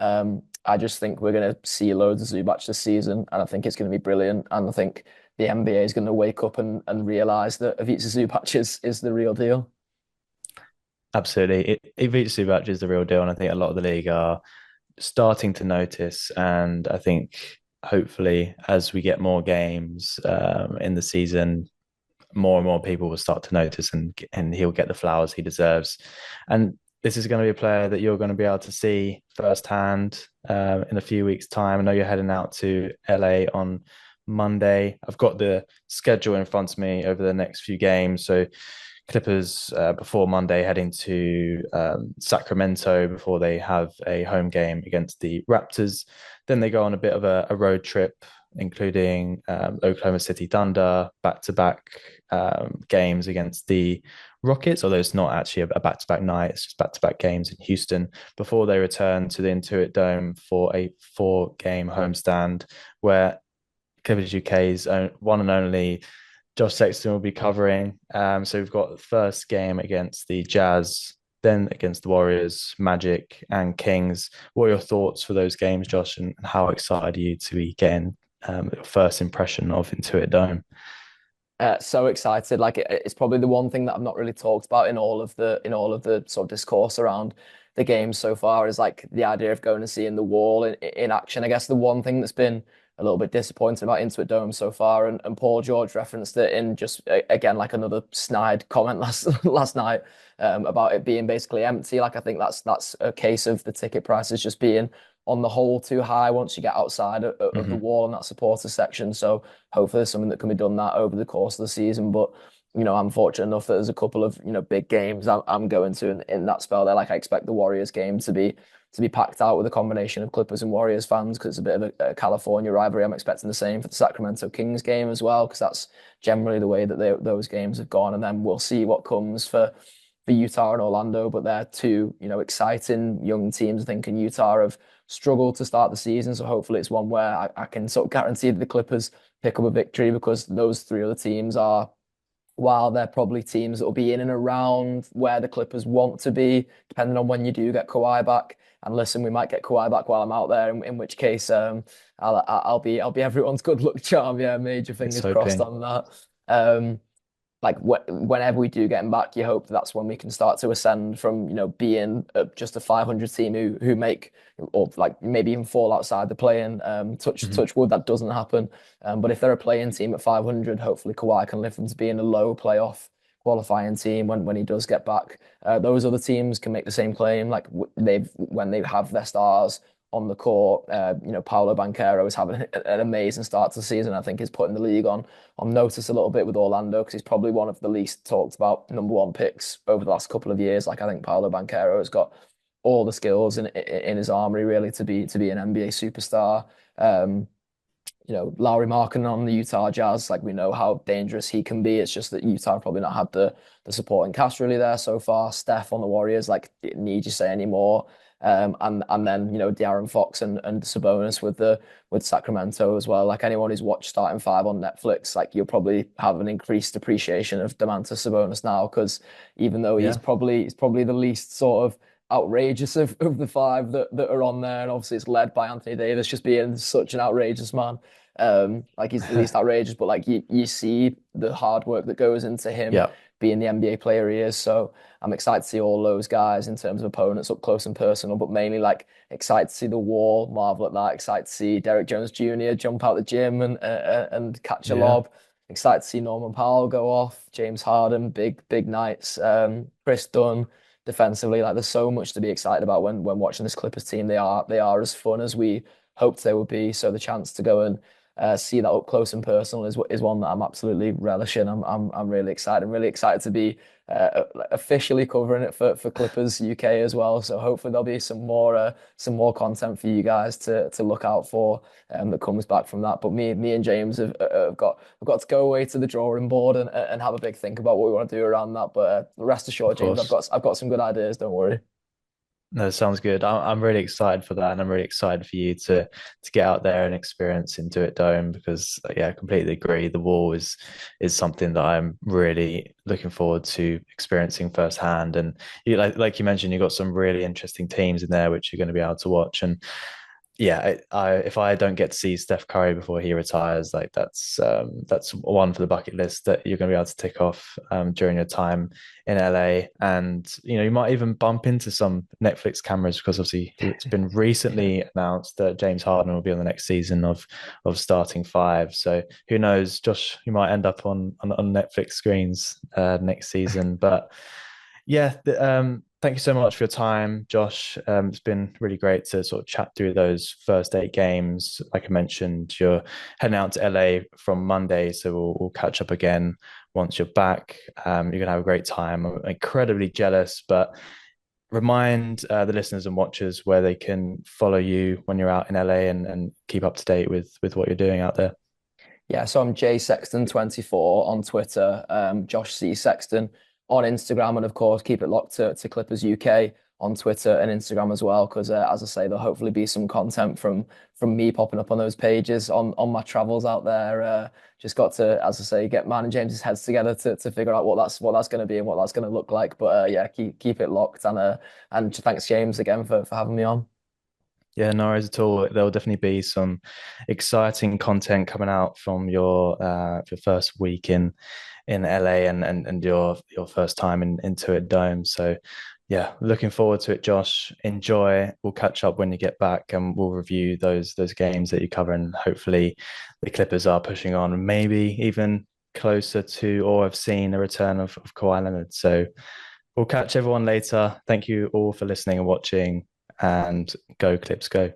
I just think we're going to see loads of Zubac this season, and I think it's going to be brilliant. And I think the NBA is going to wake up and realize that Ivica Zubac is the real deal. Absolutely. Ivica Zubac is the real deal, and I think a lot of the league are starting to notice. And I think hopefully, as we get more games in the season, more and more people will start to notice, and he'll get the flowers he deserves. And this is going to be a player that you're going to be able to see firsthand in a few weeks' time. I know you're heading out to LA on Monday. I've got the schedule in front of me over the next few games. So Clippers before Monday heading to Sacramento before they have a home game against the Raptors. Then they go on a bit of a road trip, including Oklahoma City Thunder, back-to-back games against the Rockets, although it's not actually a back-to-back night, it's just back-to-back games in Houston before they return to the Intuit Dome for a 4-game homestand where Clippers UK's one and only Josh Sexton will be covering. So we've got the first game against the Jazz, then against the Warriors, Magic, and Kings. What are your thoughts for those games, Josh, and how excited are you to be getting your first impression of Intuit Dome? So excited! Like it's probably the one thing that I've not really talked about in all of the sort of discourse around the game so far is like the idea of going and seeing the wall in action. I guess the one thing that's been a little bit disappointing about Intuit Dome so far, and Paul George referenced it in just again like another snide comment last night about it being basically empty. Like I think that's a case of the ticket prices just being on the whole too high once you get outside of the Mm-hmm. wall and that supporter section. So hopefully there's something that can be done that over the course of the season. But I'm fortunate enough that there's a couple of big games I'm going to in that spell there. Like I expect the Warriors game to be packed out with a combination of Clippers and Warriors fans because it's a bit of a California rivalry. I'm expecting the same for the Sacramento Kings game as well because that's generally the way that those games have gone. And then we'll see what comes for Utah and Orlando, but they're two, exciting young teams. I think in Utah have struggled to start the season, so hopefully it's one where I can sort of guarantee that the Clippers pick up a victory because those three other teams are, while they're probably teams that will be in and around where the Clippers want to be, depending on when you do get Kawhi back. And listen, we might get Kawhi back while I'm out there, in which case I'll be everyone's good luck charm. Yeah, major It's fingers crossed hoping. on that. Um, like whenever we do get him back, you hope that's when we can start to ascend from being just a 500 team who make or like maybe even fall outside the play-in. Mhm. Touch wood that doesn't happen. But if they're a play-in team at 500, hopefully Kawhi can lift them to being a low playoff qualifying team when he does get back. Those other teams can make the same claim. Like they've when they have their stars on the court. Paolo Banchero is having an amazing start to the season. I think he's putting the league on notice a little bit with Orlando because he's probably one of the least talked about number one picks over the last couple of years. Like I think Paolo Banchero has got all the skills in his armory really to be an NBA superstar. Um, Lowry Markin on the Utah Jazz, like we know how dangerous he can be. It's just that Utah have probably not had the supporting cast really there so far. Steph on the Warriors, like didn't need you say anymore. And then De'Aaron Fox and Sabonis with Sacramento as well. Like anyone who's watched Starting Five on Netflix, like you'll probably have an increased appreciation of Domantas Sabonis now because even though he's Yeah. probably the least sort of outrageous of the five that are on there, and obviously it's led by Anthony Davis just being such an outrageous man. Like he's the least outrageous, but like you see the hard work that goes into him Yeah. being the NBA player he is. So I'm excited to see all those guys in terms of opponents up close and personal, but mainly like excited to see the wall, marvel at that. Excited to see Derek Jones Jr. jump out the gym and catch a Yeah. lob. Excited to see Norman Powell go off, James Harden, big nights. Chris Dunn defensively. Like there's so much to be excited about when watching this Clippers team. They are as fun as we hoped they would be. So the chance to go and see that up close and personal is one that I'm absolutely relishing. I'm really excited. I'm really excited to be officially covering it for Clippers UK as well. So hopefully there'll be some more content for you guys to look out for that comes back from that. But me and James have got to go away to the drawing board and have a big think about what we want to do around that. But rest Of assured, James, I've course. got I've got some good ideas. Don't worry. No, sounds good. I'm really excited for that, and I'm really excited for you to get out there and experience into it Dome because yeah, I completely agree. The wall is something that I'm really looking forward to experiencing firsthand. And you like you mentioned, you got some really interesting teams in there which you're going to be able to watch. And yeah, if I don't get to see Steph Curry before he retires, like that's one for the bucket list that you're going to be able to tick off during your time in LA. And you might even bump into some Netflix cameras because obviously it's been Yeah. recently announced that James Harden will be on the next season of Starting Five. So who knows, Josh, you might end up on Netflix screens next season. But yeah, Thank you so much for your time, Josh. It's been really great to sort of chat through those first 8 games. Like I mentioned, you're heading out to LA from Monday, so we'll catch up again once you're back. You're gonna have a great time. I'm incredibly jealous, but remind the listeners and watchers where they can follow you when you're out in LA and keep up to date with what you're doing out there. Yeah, so I'm J Sexton 24 on Twitter, Josh C Sexton on Instagram, and of course keep it locked to Clippers UK on Twitter and Instagram as well. Because as I say, there'll hopefully be some content from me popping up on those pages on my travels out there. Just got to, as I say, get mine and James's heads together to figure out what that's going to be and what that's going to look like. But yeah, keep it locked, and thanks James again for having me on. Yeah, no worries at all. There'll definitely be some exciting content coming out from your first week in LA and your first time in Intuit Dome. So yeah, looking forward to it, Josh. Enjoy. We'll catch up when you get back and we'll review those games that you cover and hopefully the Clippers are pushing on, maybe even closer to or have seen a return of Kawhi Leonard. So we'll catch everyone later. Thank you all for listening and watching and go Clips go.